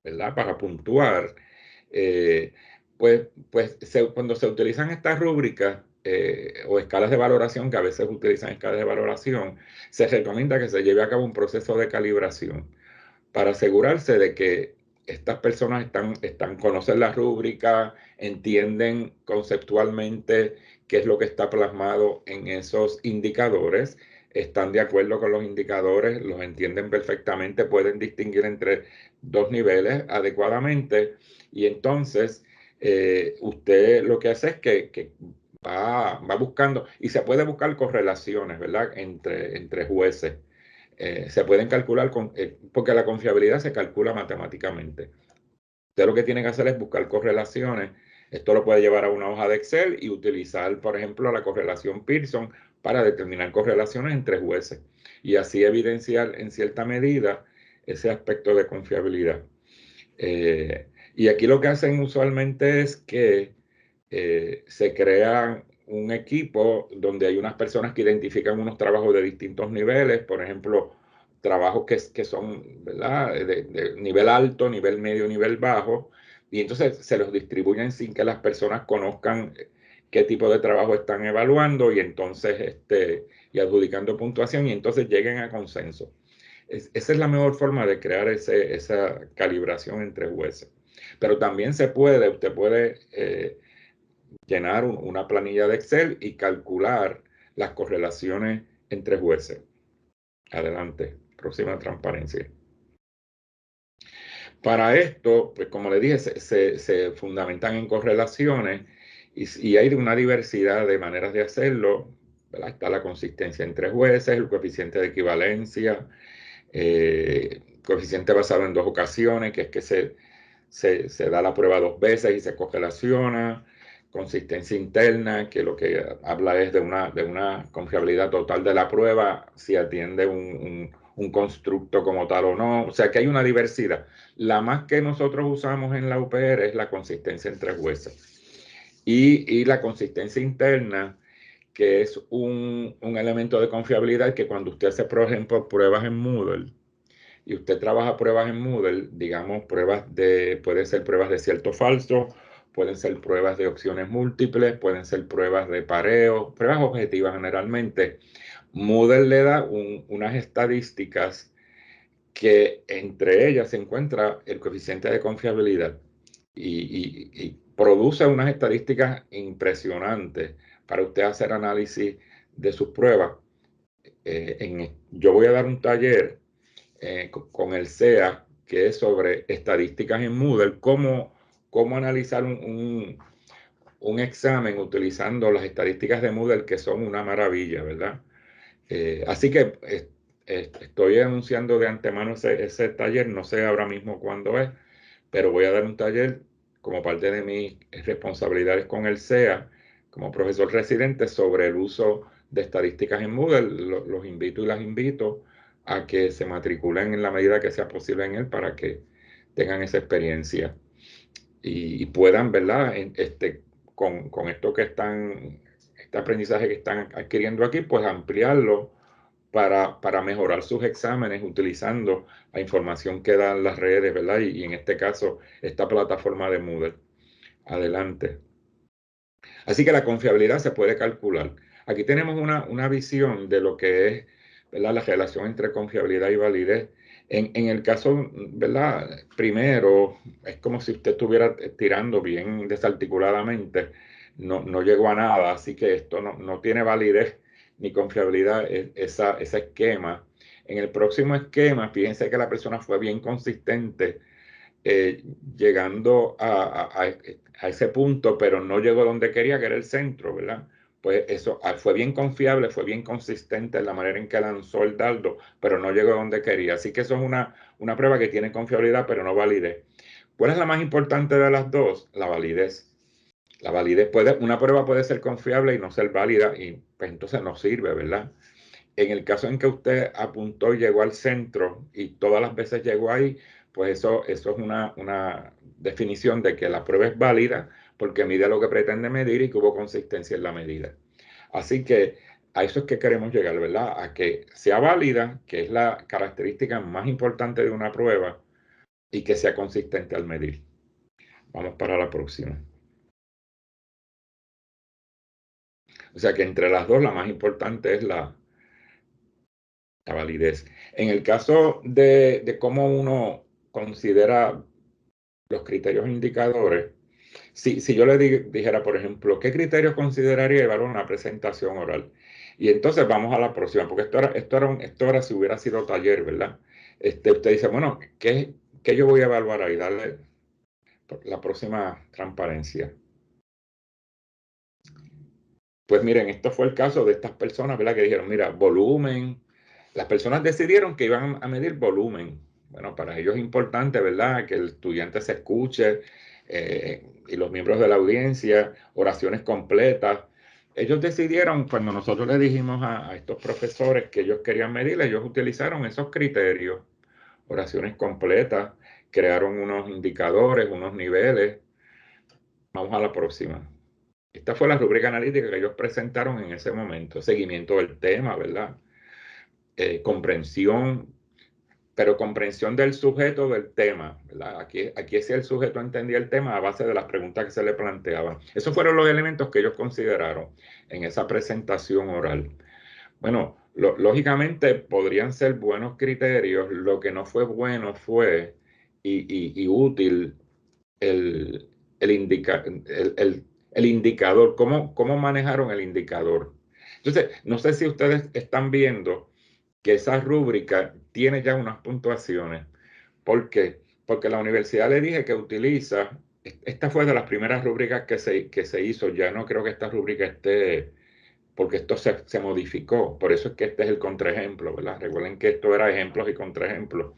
¿verdad?, para puntuar. Cuando se utilizan estas rúbricas o escalas de valoración, que a veces utilizan escalas de valoración, se recomienda que se lleve a cabo un proceso de calibración para asegurarse de que estas personas conocen la rúbrica, entienden conceptualmente qué es lo que está plasmado en esos indicadores, están de acuerdo con los indicadores, los entienden perfectamente, pueden distinguir entre dos niveles adecuadamente, y entonces usted lo que hace es que va buscando, y se puede buscar correlaciones, ¿verdad?, entre jueces. Se pueden calcular, porque la confiabilidad se calcula matemáticamente. Usted lo que tiene que hacer es buscar correlaciones. Esto lo puede llevar a una hoja de Excel y utilizar, por ejemplo, la correlación Pearson para determinar correlaciones entre jueces y así evidenciar en cierta medida ese aspecto de confiabilidad. Y aquí lo que hacen usualmente es que se crea un equipo donde hay unas personas que identifican unos trabajos de distintos niveles, por ejemplo, trabajos que son, ¿verdad?, de nivel alto, nivel medio, nivel bajo, y entonces se los distribuyen sin que las personas conozcan qué tipo de trabajo están evaluando, y entonces y adjudicando puntuación, y entonces lleguen a consenso. Esa es la mejor forma de crear esa calibración entre jueces. Pero también usted puede llenar una planilla de Excel y calcular las correlaciones entre jueces. Adelante, próxima transparencia. Para esto, pues como le dije, se fundamentan en correlaciones y hay una diversidad de maneras de hacerlo. ¿verdad? Está la consistencia entre jueces, el coeficiente de equivalencia, coeficiente basado en 2 ocasiones, que es que se da la prueba 2 veces y se correlaciona, consistencia interna, que lo que habla es de una confiabilidad total de la prueba, si atiende un constructo como tal o no. O sea que hay una diversidad. La más que nosotros usamos en la UPR es la consistencia entre jueces. Y la consistencia interna, que es un elemento de confiabilidad que cuando usted hace, por ejemplo, pruebas en Moodle, y usted trabaja pruebas en Moodle, digamos, pueden ser pruebas de cierto o falso, pueden ser pruebas de opciones múltiples, pueden ser pruebas de pareo, pruebas objetivas generalmente. Moodle le da unas estadísticas que entre ellas se encuentra el coeficiente de confiabilidad y produce unas estadísticas impresionantes para usted hacer análisis de sus pruebas. Yo voy a dar un taller con el SEA, que es sobre estadísticas en Moodle, cómo analizar un examen utilizando las estadísticas de Moodle, que son una maravilla, ¿verdad? Así que estoy anunciando de antemano ese taller, no sé ahora mismo cuándo es, pero voy a dar un taller como parte de mis responsabilidades con el SEA, como profesor residente, sobre el uso de estadísticas en Moodle. Los invito y las invito a que se matriculen en la medida que sea posible en él para que tengan esa experiencia y puedan, ¿verdad? Con esto que este aprendizaje que están adquiriendo aquí, pues ampliarlo para mejorar sus exámenes utilizando la información que dan las redes, ¿verdad? Y en este caso, esta plataforma de Moodle. Adelante. Así que la confiabilidad se puede calcular. Aquí tenemos una visión de lo que es, ¿verdad?, la relación entre confiabilidad y validez. En el caso, ¿verdad?, primero, es como si usted estuviera tirando bien desarticuladamente, no llegó a nada, así que esto no tiene validez ni confiabilidad, ese esquema. En el próximo esquema, fíjense que la persona fue bien consistente, llegando a ese punto, pero no llegó donde quería, que era el centro, ¿verdad? Pues eso fue bien confiable, fue bien consistente en la manera en que lanzó el dardo, pero no llegó donde quería. Así que eso es una prueba que tiene confiabilidad, pero no validez. ¿Cuál es la más importante de las dos? La validez. La validez una prueba puede ser confiable y no ser válida, y pues entonces no sirve, ¿verdad? En el caso en que usted apuntó y llegó al centro y todas las veces llegó ahí, pues eso es una definición de que la prueba es válida porque mide lo que pretende medir y que hubo consistencia en la medida. Así que a eso es que queremos llegar, ¿verdad? A que sea válida, que es la característica más importante de una prueba, y que sea consistente al medir. Vamos para la próxima. O sea que entre las dos, la más importante es la validez. En el caso de cómo uno considera los criterios indicadores, si yo le dijera, por ejemplo, ¿qué criterios consideraría evaluar una presentación oral? Y entonces vamos a la próxima, porque esto era si hubiera sido taller, ¿verdad? Usted dice, bueno, ¿qué yo voy a evaluar ahí? Darle la próxima transparencia. Pues miren, esto fue el caso de estas personas, ¿verdad? Que dijeron, mira, volumen. Las personas decidieron que iban a medir volumen. Bueno, para ellos es importante, ¿verdad?, que el estudiante se escuche, y los miembros de la audiencia, oraciones completas. Ellos decidieron, cuando nosotros le dijimos a estos profesores que ellos querían medir, ellos utilizaron esos criterios, oraciones completas, crearon unos indicadores, unos niveles. Vamos a la próxima. Esta fue la rúbrica analítica que ellos presentaron en ese momento. Seguimiento del tema, ¿verdad? Comprensión, pero comprensión del sujeto del tema, ¿verdad? Aquí sí el sujeto entendía el tema a base de las preguntas que se le planteaban. Esos fueron los elementos que ellos consideraron en esa presentación oral. Bueno, lógicamente podrían ser buenos criterios. Lo que no fue bueno fue y útil el indicador, cómo manejaron el indicador. Entonces, no sé si ustedes están viendo que esa rúbrica tiene ya unas puntuaciones. ¿Por qué? Porque la universidad le dije que utiliza, esta fue de las primeras rúbricas que se hizo, ya no creo que esta rúbrica esté porque esto se modificó. Por eso es que este es el contraejemplo, ¿verdad? Recuerden que esto era ejemplos y contraejemplos.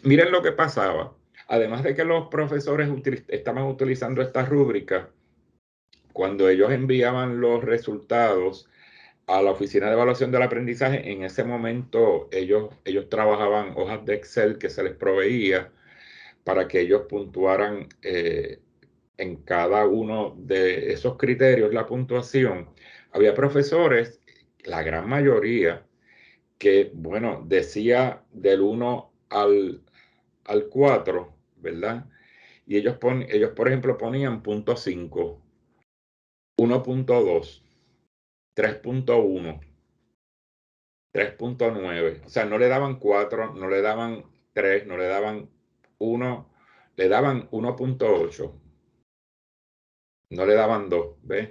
Miren lo que pasaba. Además de que los profesores estaban utilizando esta rúbrica, cuando ellos enviaban los resultados a la Oficina de Evaluación del Aprendizaje, en ese momento ellos trabajaban hojas de Excel que se les proveía para que ellos puntuaran en cada uno de esos criterios la puntuación. Había profesores, la gran mayoría, que, bueno, decía del 1 al 4, ¿verdad? Y ellos, por ejemplo, ponían .5, 1.2, 3.1, 3.9. O sea, no le daban 4, no le daban 3, no le daban 1, le daban 1.8. No le daban 2, ¿ves?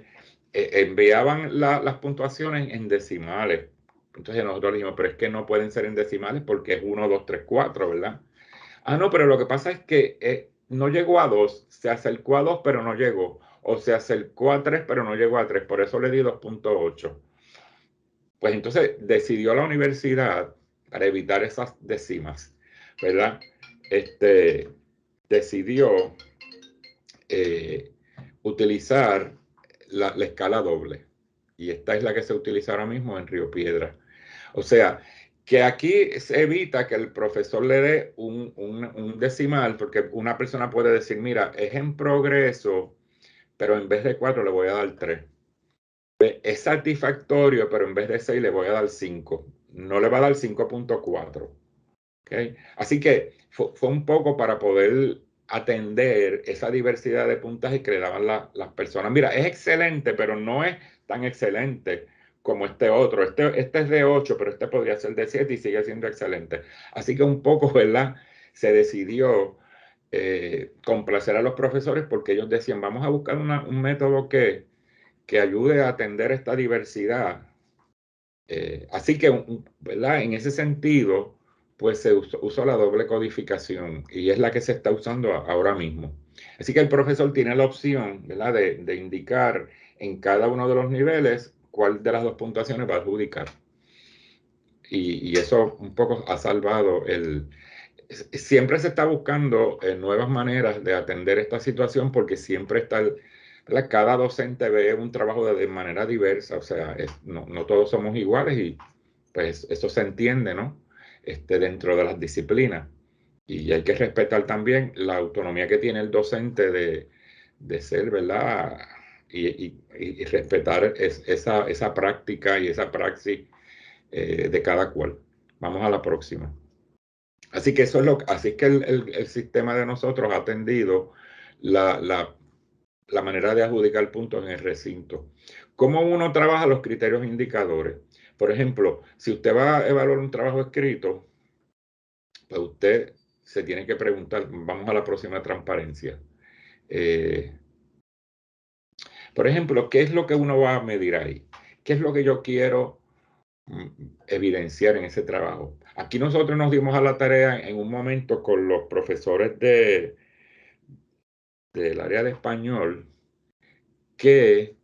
Enviaban las puntuaciones en decimales. Entonces nosotros dijimos, pero es que no pueden ser en decimales porque es 1, 2, 3, 4, ¿verdad? Ah, no, pero lo que pasa es que no llegó a 2, se acercó a 2, pero no llegó. O se acercó a 3, pero no llegó a 3, por eso le di 2.8. Pues entonces decidió la universidad, para evitar esas décimas, ¿verdad? Decidió utilizar la escala doble. Y esta es la que se utiliza ahora mismo en Río Piedra. O sea, que aquí se evita que el profesor le dé un decimal, porque una persona puede decir, mira, es en progreso, pero en vez de 4 le voy a dar 3. Es satisfactorio, pero en vez de 6 le voy a dar 5. No le va a dar 5.4. ¿Okay? Así que fue un poco para poder atender esa diversidad de puntajes que le daban las personas. Mira, es excelente, pero no es tan excelente como este otro. Este es de 8, pero este podría ser de 7 y sigue siendo excelente. Así que un poco, ¿verdad? Se decidió complacer a los profesores porque ellos decían, vamos a buscar un método que ayude a atender esta diversidad. Así que, ¿verdad? En ese sentido, pues se usó la doble codificación y es la que se está usando ahora mismo. Así que el profesor tiene la opción, ¿verdad? De indicar en cada uno de los niveles cuál de las dos puntuaciones va a adjudicar. Y eso un poco ha salvado siempre se está buscando nuevas maneras de atender esta situación porque siempre está ¿verdad? Cada docente ve un trabajo de manera diversa, o sea, no todos somos iguales y pues eso se entiende, ¿no? Dentro de las disciplinas. Y hay que respetar también la autonomía que tiene el docente de ser, ¿verdad? Y respetar esa práctica y esa praxis de cada cual. Vamos a la próxima. Así que así que el sistema de nosotros ha atendido la manera de adjudicar puntos en el recinto. ¿Cómo uno trabaja los criterios indicadores? Por ejemplo, si usted va a evaluar un trabajo escrito, pues usted se tiene que preguntar, vamos a la próxima transparencia. Por ejemplo, ¿qué es lo que uno va a medir ahí? ¿Qué es lo que yo quiero evidenciar en ese trabajo? Aquí nosotros nos dimos a la tarea en un momento con los profesores del área de español que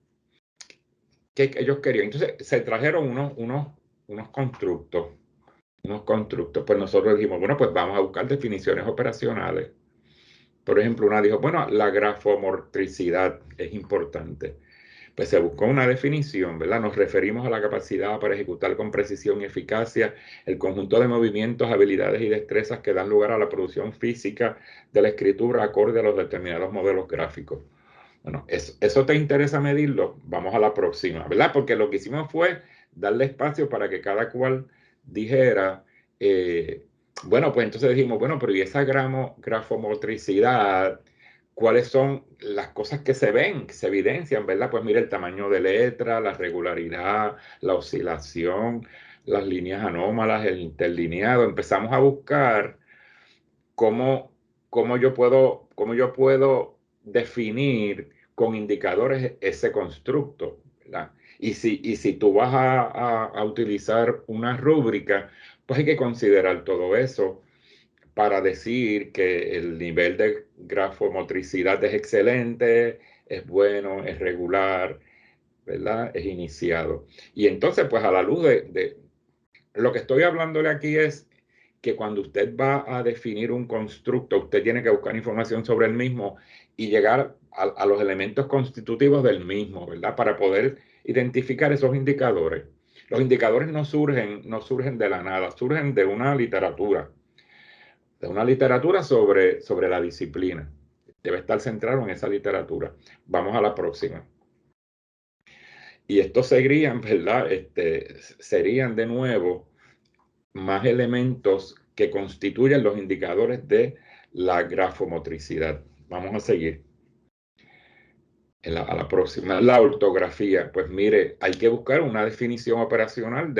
ellos querían. Entonces se trajeron unos constructos. Pues nosotros dijimos, bueno, pues vamos a buscar definiciones operacionales. Por ejemplo, una dijo, bueno, la grafomotricidad es importante. Pues se buscó una definición, ¿verdad? Nos referimos a la capacidad para ejecutar con precisión y eficacia el conjunto de movimientos, habilidades y destrezas que dan lugar a la producción física de la escritura acorde a los determinados modelos gráficos. Bueno, eso te interesa medirlo, vamos a la próxima, ¿verdad? Porque lo que hicimos fue darle espacio para que cada cual dijera, bueno, pues entonces dijimos, bueno, pero ¿y esa grafomotricidad? ¿Cuáles son las cosas que se ven, que se evidencian, ¿verdad? Pues mira, el tamaño de letra, la regularidad, la oscilación, las líneas anómalas, el interlineado. Empezamos a buscar cómo yo puedo definir con indicadores ese constructo, ¿verdad? Y si tú vas a utilizar una rúbrica, pues hay que considerar todo eso para decir que el nivel de grafomotricidad es excelente, es bueno, es regular, ¿verdad? Es iniciado. Y entonces, pues a la luz de lo que estoy hablándole aquí es que cuando usted va a definir un constructo, usted tiene que buscar información sobre el mismo y llegar a los elementos constitutivos del mismo, ¿verdad? Para poder identificar esos indicadores. Los indicadores no surgen de la nada, surgen de una literatura sobre la disciplina. Debe estar centrado en esa literatura. Vamos a la próxima. Y estos serían, ¿verdad? Serían de nuevo más elementos que constituyen los indicadores de la grafomotricidad. Vamos a seguir. A la próxima, la ortografía. Pues mire, hay que buscar una definición operacional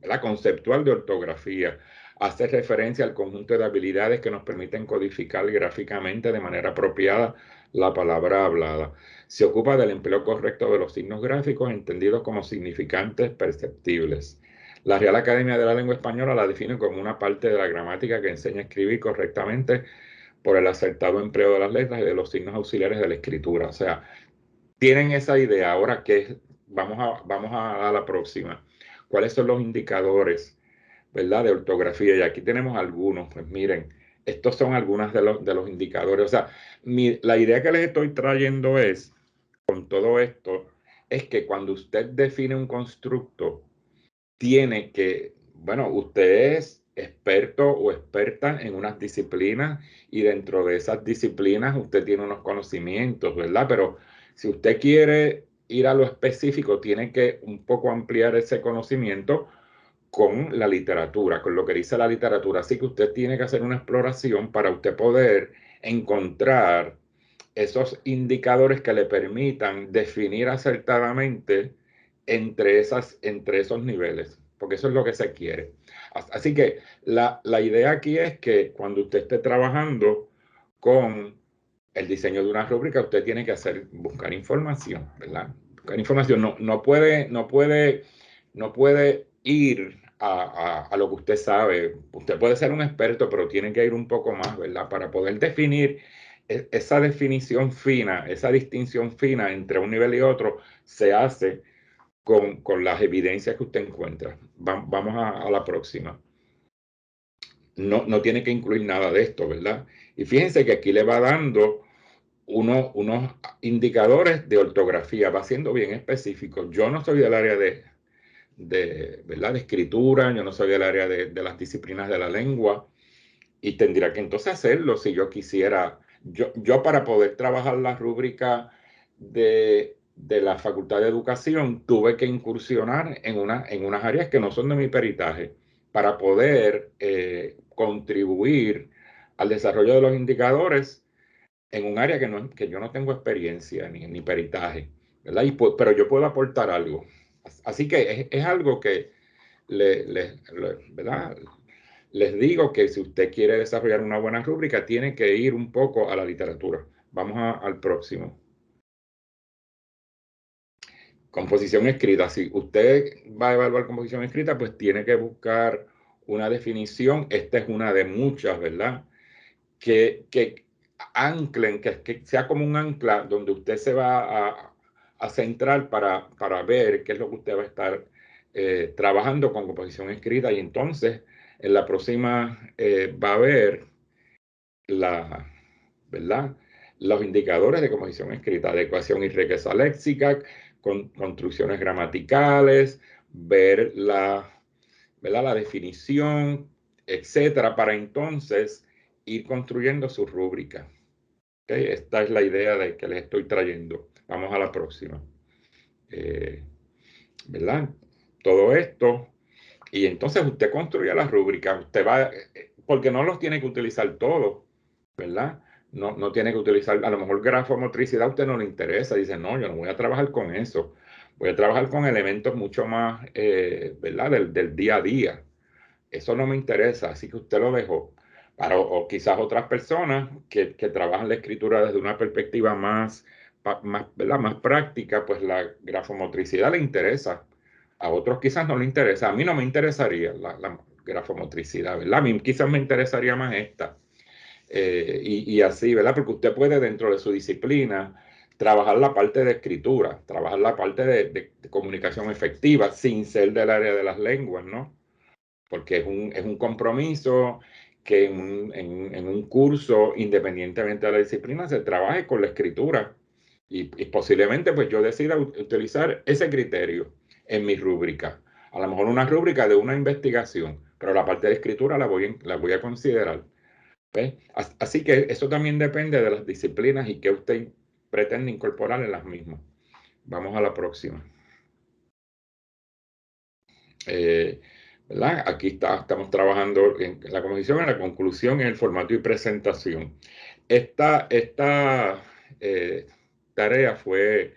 la conceptual de ortografía. Hace referencia al conjunto de habilidades que nos permiten codificar gráficamente de manera apropiada la palabra hablada. Se ocupa del empleo correcto de los signos gráficos entendidos como significantes perceptibles. La Real Academia de la Lengua Española la define como una parte de la gramática que enseña a escribir correctamente por el acertado empleo de las letras y de los signos auxiliares de la escritura. O sea, tienen esa idea. Ahora, vamos a la próxima. ¿Cuáles son los indicadores, verdad, de ortografía? Y aquí tenemos algunos. Pues miren, estos son algunos de los indicadores. O sea, la idea que les estoy trayendo es, con todo esto, es que cuando usted define un constructo, tiene que, bueno, usted es experto o experta en unas disciplinas y dentro de esas disciplinas usted tiene unos conocimientos, ¿verdad? Pero si usted quiere ir a lo específico, tiene que un poco ampliar ese conocimiento con la literatura, con lo que dice la literatura. Así que usted tiene que hacer una exploración para usted poder encontrar esos indicadores que le permitan definir acertadamente entre esos niveles, porque eso es lo que se quiere. Así que la idea aquí es que cuando usted esté trabajando con el diseño de una rúbrica, usted tiene que buscar información, ¿verdad? Buscar información. No puede ir a lo que usted sabe. Usted puede ser un experto, pero tiene que ir un poco más, ¿verdad? Para poder definir esa definición fina, esa distinción fina entre un nivel y otro, se hace con las evidencias que usted encuentra. Vamos a la próxima. No tiene que incluir nada de esto, ¿verdad? Y fíjense que aquí le va dando unos indicadores de ortografía, va siendo bien específico. Yo no soy del área ¿verdad? De escritura, yo no soy del área de las disciplinas de la lengua, y tendría que entonces hacerlo si yo quisiera. Yo para poder trabajar la rúbrica de la Facultad de Educación tuve que incursionar en unas áreas que no son de mi peritaje para poder contribuir al desarrollo de los indicadores en un área que yo no tengo experiencia ni peritaje, ¿verdad? Pero yo puedo aportar algo. Así que es algo que ¿verdad? Les digo que si usted quiere desarrollar una buena rúbrica, tiene que ir un poco a la literatura. Vamos al próximo. Composición escrita. Si usted va a evaluar composición escrita, pues tiene que buscar una definición. Esta es una de muchas, ¿verdad? Que anclen, que sea como un ancla donde usted se va a centrar para ver qué es lo que usted va a estar trabajando con composición escrita. Y entonces, en la próxima va a ver ¿verdad? Los indicadores de composición escrita, adecuación y riqueza léxica, construcciones gramaticales, ver ¿verdad? La definición, etcétera, para entonces ir construyendo su rúbrica. ¿Okay? Esta es la idea que les estoy trayendo. Vamos a la próxima. ¿Verdad? Todo esto. Y entonces usted construye la rúbrica. Usted va, porque no los tiene que utilizar todos, ¿verdad? No tiene que utilizar, a lo mejor grafomotricidad a usted no le interesa. Dice, no, yo no voy a trabajar con eso. Voy a trabajar con elementos mucho más, ¿verdad? Del día a día. Eso no me interesa, así que usted lo dejó. O quizás otras personas que trabajan la escritura desde una perspectiva ¿verdad? Más práctica, pues la grafomotricidad le interesa. A otros quizás no le interesa. A mí no me interesaría la grafomotricidad, ¿verdad? A mí quizás me interesaría más esta. Y así, ¿verdad? Porque usted puede dentro de su disciplina trabajar la parte de escritura, trabajar la parte de comunicación efectiva, sin ser del área de las lenguas, ¿no? Porque es un compromiso que en un curso, independientemente de la disciplina, se trabaje con la escritura. Y posiblemente pues yo decida utilizar ese criterio en mi rúbrica. A lo mejor una rúbrica de una investigación, pero la parte de escritura la voy a considerar. ¿Ves? Así que eso también depende de las disciplinas y qué usted pretende incorporar en las mismas. Vamos a la próxima. ¿Verdad? Aquí estamos trabajando en la composición, en la conclusión, en el formato y presentación. Esta tarea fue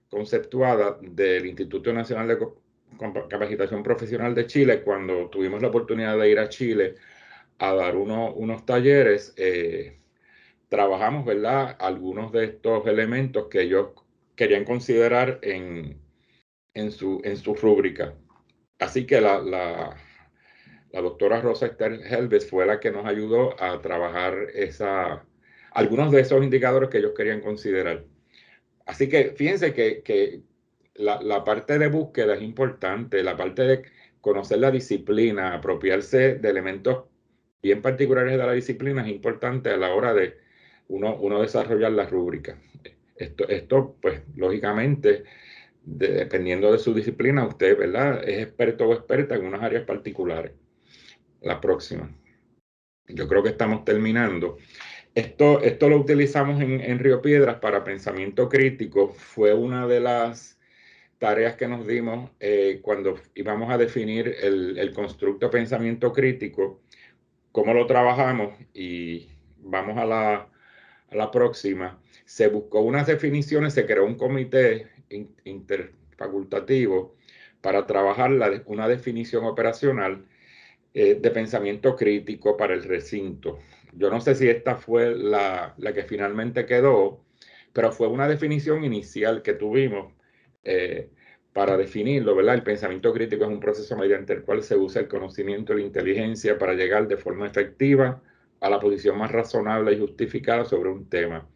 conceptuada del Instituto Nacional de Capacitación Profesional de Chile cuando tuvimos la oportunidad de ir a Chile a dar unos talleres. Trabajamos, ¿verdad?, algunos de estos elementos que ellos querían considerar en su rúbrica. Así que la doctora Rosa Esther Helves fue la que nos ayudó a trabajar algunos de esos indicadores que ellos querían considerar. Así que fíjense que la parte de búsqueda es importante, la parte de conocer la disciplina, apropiarse de elementos bien particulares de la disciplina es importante a la hora de uno desarrollar la rúbrica. Esto, pues, lógicamente, dependiendo de su disciplina, usted, ¿verdad?, es experto o experta en unas áreas particulares. La próxima. Yo creo que estamos terminando. Esto lo utilizamos en Río Piedras para pensamiento crítico. Fue una de las tareas que nos dimos cuando íbamos a definir el constructo pensamiento crítico, cómo lo trabajamos, y vamos a la próxima. Se buscó unas definiciones, se creó un comité interfacultativo para trabajar una definición operacional de pensamiento crítico para el recinto. Yo no sé si esta fue la que finalmente quedó, pero fue una definición inicial que tuvimos para definirlo, ¿verdad? El pensamiento crítico es un proceso mediante el cual se usa el conocimiento y la inteligencia para llegar de forma efectiva a la posición más razonable y justificada sobre un tema,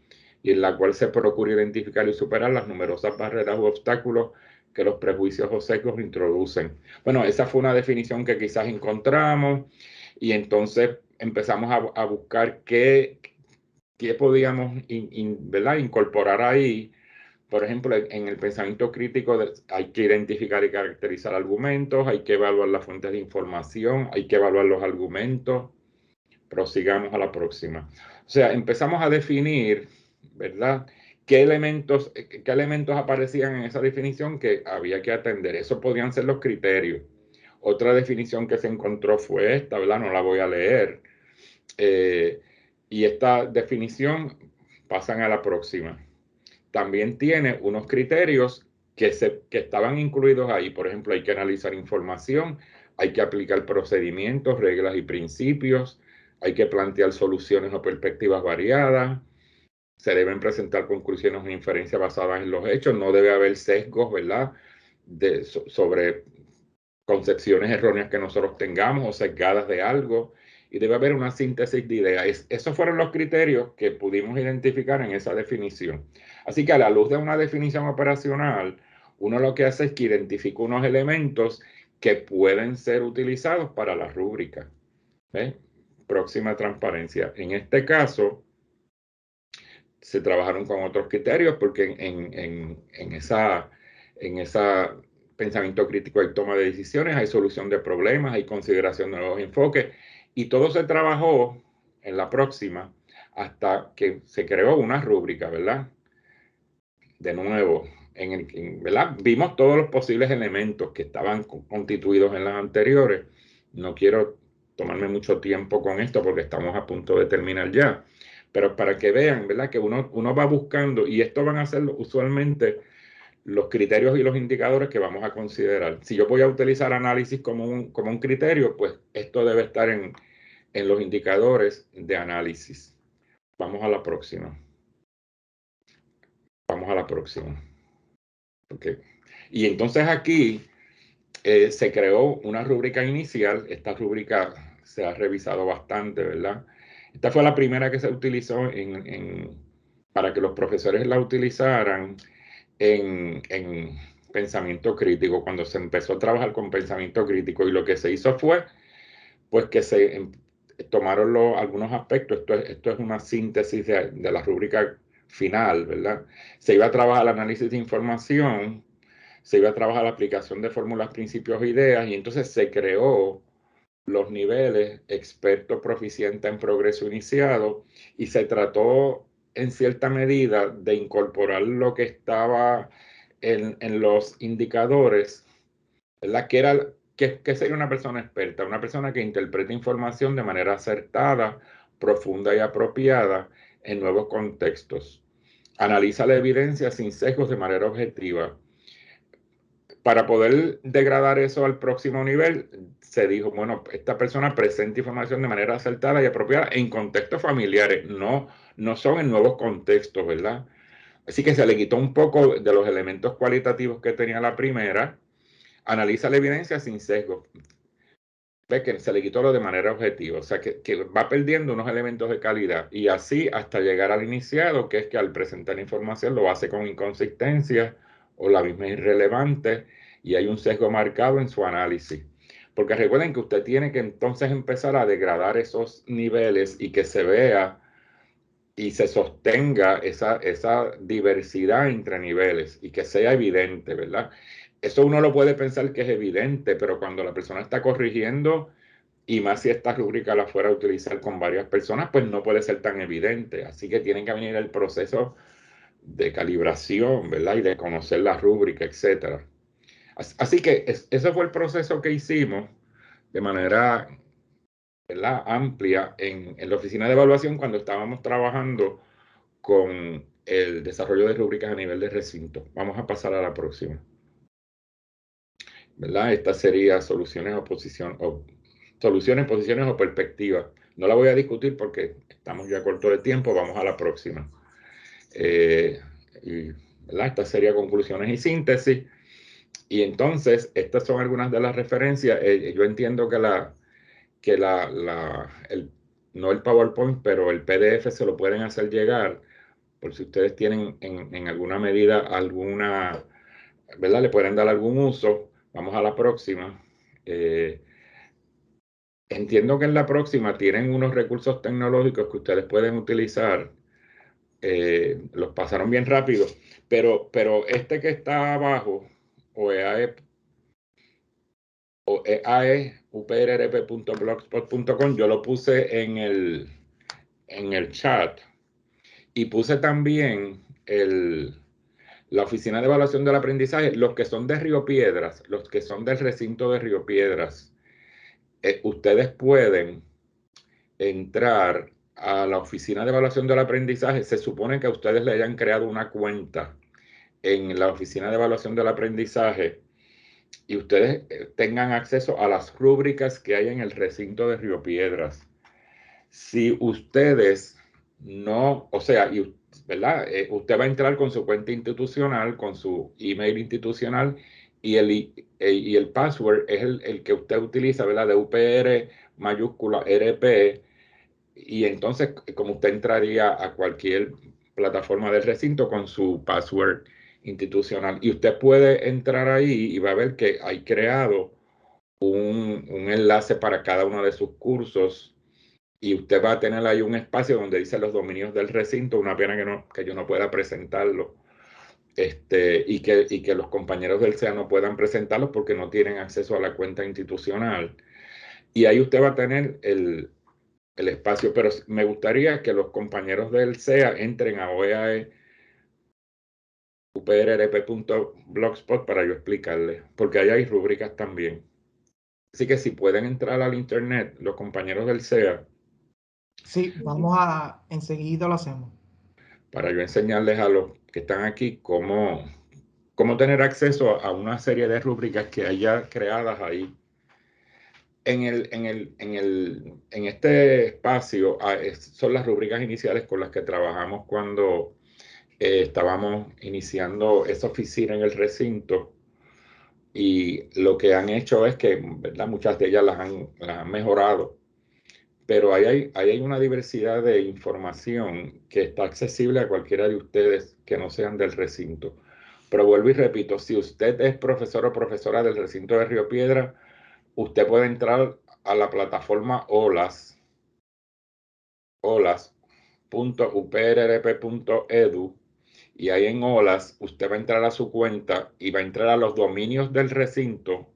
y en la cual se procura identificar y superar las numerosas barreras u obstáculos que los prejuicios o sesgos introducen. Bueno, esa fue una definición que quizás encontramos, y entonces empezamos a buscar qué podíamos ¿verdad?, incorporar ahí. Por ejemplo, en el pensamiento crítico hay que identificar y caracterizar argumentos, hay que evaluar las fuentes de información, hay que evaluar los argumentos. Prosigamos a la próxima. O sea, empezamos a definir, ¿verdad?, qué elementos aparecían en esa definición que había que atender. Eso podían ser los criterios. Otra definición que se encontró fue esta, ¿verdad? No la voy a leer. Y esta definición pasan a la próxima. También tiene unos criterios que estaban incluidos ahí. Por ejemplo, hay que analizar información, hay que aplicar procedimientos, reglas y principios, hay que plantear soluciones o perspectivas variadas, se deben presentar conclusiones o inferencias basadas en los hechos, no debe haber sesgos, ¿verdad?, sobre concepciones erróneas que nosotros tengamos o sesgadas de algo, y debe haber una síntesis de ideas. Esos fueron los criterios que pudimos identificar en esa definición. Así que a la luz de una definición operacional, uno lo que hace es que identifica unos elementos que pueden ser utilizados para la rúbrica. ¿Ves? Próxima transparencia. En este caso, se trabajaron con otros criterios porque en esa pensamiento crítico hay toma de decisiones, hay solución de problemas, hay consideración de nuevos enfoques, y todo se trabajó en la próxima hasta que se creó una rúbrica, ¿verdad? De nuevo, ¿verdad?, vimos todos los posibles elementos que estaban constituidos en las anteriores. No quiero tomarme mucho tiempo con esto porque estamos a punto de terminar ya, pero para que vean, ¿verdad?, que uno va buscando, y esto van a ser usualmente los criterios y los indicadores que vamos a considerar. Si yo voy a utilizar análisis como un criterio, pues esto debe estar en los indicadores de análisis. Vamos a la próxima. Vamos a la próxima. Okay. Y entonces aquí se creó una rúbrica inicial. Esta rúbrica se ha revisado bastante, ¿verdad? Esta fue la primera que se utilizó en para que los profesores la utilizaran en pensamiento crítico, cuando se empezó a trabajar con pensamiento crítico. Y lo que se hizo fue, pues, que se tomaron algunos aspectos. Esto es una síntesis de la rúbrica final, ¿verdad? Se iba a trabajar el análisis de información, se iba a trabajar la aplicación de fórmulas, principios, ideas, y entonces se creó los niveles experto, proficiente en progreso iniciado, y se trató en cierta medida de incorporar lo que estaba en los indicadores, ¿verdad? ¿Qué sería una persona experta? Una persona que interpreta información de manera acertada, profunda y apropiada en nuevos contextos. Analiza la evidencia sin sesgos de manera objetiva. Para poder degradar eso al próximo nivel, se dijo, bueno, esta persona presenta información de manera acertada y apropiada en contextos familiares, no son en nuevos contextos, ¿verdad? Así que se le quitó un poco de los elementos cualitativos que tenía la primera. Analiza la evidencia sin sesgo. Ve que se le quitó lo de manera objetiva, o sea que va perdiendo unos elementos de calidad, y así hasta llegar al iniciado, que es que al presentar información lo hace con inconsistencia o la misma irrelevante, y hay un sesgo marcado en su análisis. Porque recuerden que usted tiene que entonces empezar a degradar esos niveles y que se vea y se sostenga esa diversidad entre niveles y que sea evidente, ¿verdad? Eso uno lo puede pensar que es evidente, pero cuando la persona está corrigiendo, y más si esta rúbrica la fuera a utilizar con varias personas, pues no puede ser tan evidente. Así que tiene que venir el proceso de calibración, ¿verdad? Y de conocer la rúbrica, etc. Así que ese fue el proceso que hicimos de manera, ¿verdad?, amplia en la oficina de evaluación cuando estábamos trabajando con el desarrollo de rúbricas a nivel de recinto. Vamos a pasar a la próxima, ¿verdad? Esta sería soluciones, posiciones o perspectivas. No la voy a discutir porque estamos ya corto de tiempo. Vamos a la próxima. ¿Verdad? Esta sería conclusiones y síntesis. Y entonces, estas son algunas de las referencias. Yo entiendo que no el PowerPoint, pero el PDF se lo pueden hacer llegar, por si ustedes tienen en alguna medida ¿verdad? Le pueden dar algún uso. Vamos a la próxima. Entiendo que en la próxima tienen unos recursos tecnológicos que ustedes pueden utilizar. Los pasaron bien rápido, pero este que está abajo, oeauprrp.blogspot.com, yo lo puse en el chat, y puse también la oficina de evaluación del aprendizaje. Los que son de Río Piedras, los que son del recinto de Río Piedras, ustedes pueden entrar a la oficina de evaluación del aprendizaje. Se supone que a ustedes le hayan creado una cuenta en la oficina de evaluación del aprendizaje y ustedes tengan acceso a las rúbricas que hay en el recinto de Río Piedras. Si ustedes no, o sea, ¿verdad? Usted va a entrar con su cuenta institucional, con su email institucional, y el password es el que usted utiliza, ¿verdad? De UPR mayúscula RP. Y entonces, como usted entraría a cualquier plataforma del recinto con su password institucional, y usted puede entrar ahí y va a ver que hay creado un enlace para cada uno de sus cursos, y usted va a tener ahí un espacio donde dice los dominios del recinto. Una pena que yo no pueda presentarlo, y que los compañeros del SEA no puedan presentarlos porque no tienen acceso a la cuenta institucional. Y ahí usted va a tener el espacio, pero me gustaría que los compañeros del SEA entren a oeauprrp.blogspot para yo explicarles, porque ahí hay rúbricas también. Así que si pueden entrar al internet, los compañeros del SEA. Sí, enseguida lo hacemos. Para yo enseñarles a los que están aquí cómo tener acceso a una serie de rúbricas que haya creadas ahí. En este espacio son las rúbricas iniciales con las que trabajamos cuando estábamos iniciando esa oficina en el recinto, y lo que han hecho es que, ¿verdad?, muchas de ellas las han mejorado, pero ahí hay una diversidad de información que está accesible a cualquiera de ustedes que no sean del recinto. Pero vuelvo y repito, si usted es profesor o profesora del recinto de Río Piedra, usted puede entrar a la plataforma olas.uprrp.edu y ahí en OLAS usted va a entrar a su cuenta y va a entrar a los dominios del recinto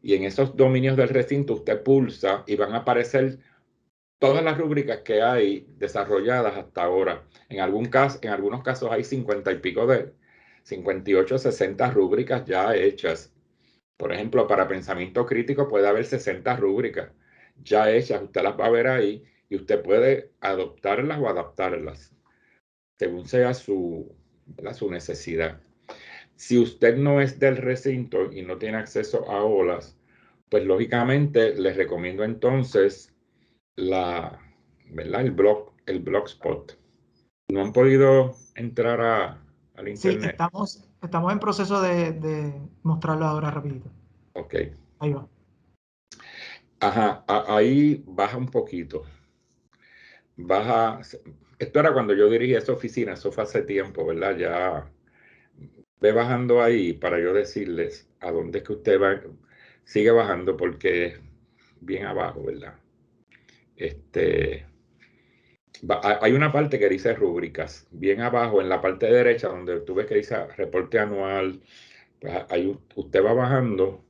y en esos dominios del recinto usted pulsa y van a aparecer todas las rúbricas que hay desarrolladas hasta ahora. En algunos casos hay 50 y pico 58, 60 rúbricas ya hechas. Por ejemplo, para pensamiento crítico puede haber 60 rúbricas ya hechas. Usted las va a ver ahí y usted puede adoptarlas o adaptarlas según sea su necesidad. Si usted no es del recinto y no tiene acceso a OLAS, pues lógicamente les recomiendo entonces el Blogspot. ¿No han podido entrar al Sí, internet? estamos en proceso de mostrarlo ahora rapidito. Ok. Ahí va. Ajá, ahí baja un poquito. Esto era cuando yo dirigía esa oficina, eso fue hace tiempo, ¿verdad? Ya ve bajando ahí para yo decirles a dónde es que usted va. Sigue bajando porque es bien abajo, ¿verdad? Hay una parte que dice rúbricas, bien abajo en la parte derecha donde tú ves que dice reporte anual, pues ahí usted va bajando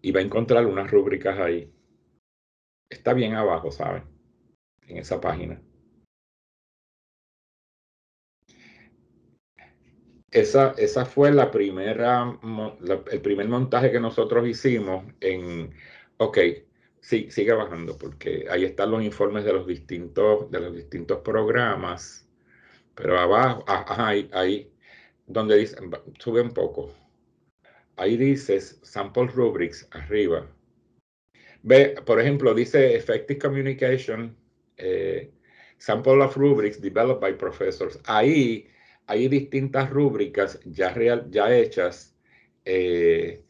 y va a encontrar unas rúbricas ahí. Está bien abajo, ¿saben? En esa página. Esa fue el primer montaje que nosotros hicimos ok, sí, sigue bajando porque ahí están los informes de los distintos programas, pero abajo, ajá, ahí donde dice, sube un poco, ahí dices Sample Rubrics arriba. Ve, por ejemplo, dice Effective Communication, Sample of Rubrics Developed by Professors. Ahí hay distintas rúbricas ya hechas de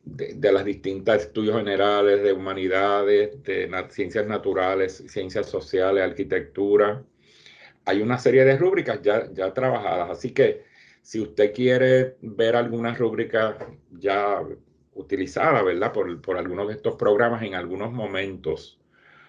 las distintas estudios generales, de humanidades, de ciencias naturales, ciencias sociales, arquitectura. Hay una serie de rúbricas ya trabajadas. Así que si usted quiere ver algunas rúbricas ya utilizada, ¿verdad? Por algunos de estos programas en algunos momentos.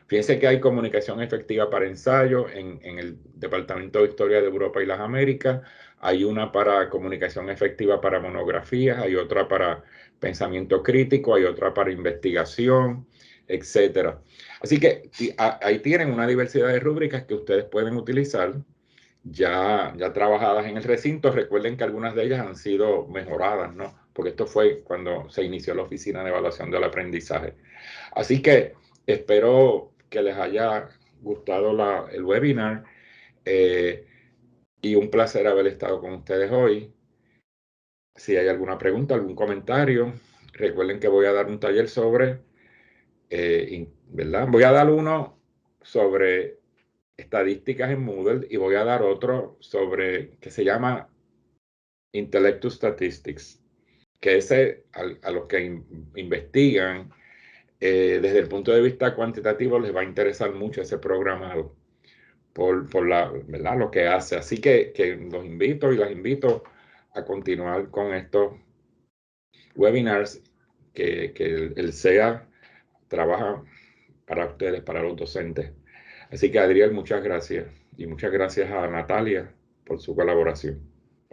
Fíjense que hay comunicación efectiva para ensayo en el Departamento de Historia de Europa y las Américas. Hay una para comunicación efectiva para monografías, hay otra para pensamiento crítico, hay otra para investigación, etc. Así que ahí tienen una diversidad de rúbricas que ustedes pueden utilizar ya trabajadas en el recinto. Recuerden que algunas de ellas han sido mejoradas, ¿no? Porque esto fue cuando se inició la Oficina de Evaluación del Aprendizaje. Así que espero que les haya gustado el webinar y un placer haber estado con ustedes hoy. Si hay alguna pregunta, algún comentario, recuerden que voy a dar un taller sobre, ¿verdad? Voy a dar uno sobre estadísticas en Moodle y voy a dar otro que se llama Intellectus Statistics, que ese a los que investigan desde el punto de vista cuantitativo les va a interesar mucho ese programa por ¿verdad? Lo que hace. Así que los invito y las invito a continuar con estos webinars que el SEA trabaja para ustedes, para los docentes. Así que Adriel, muchas gracias. Y muchas gracias a Natalia por su colaboración.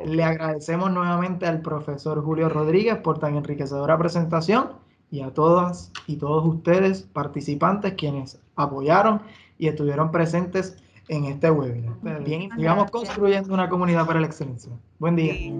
Le agradecemos nuevamente al profesor Julio Rodríguez por tan enriquecedora presentación y a todas y todos ustedes participantes quienes apoyaron y estuvieron presentes en este webinar. Bien, sigamos construyendo una comunidad para la excelencia. Buen día.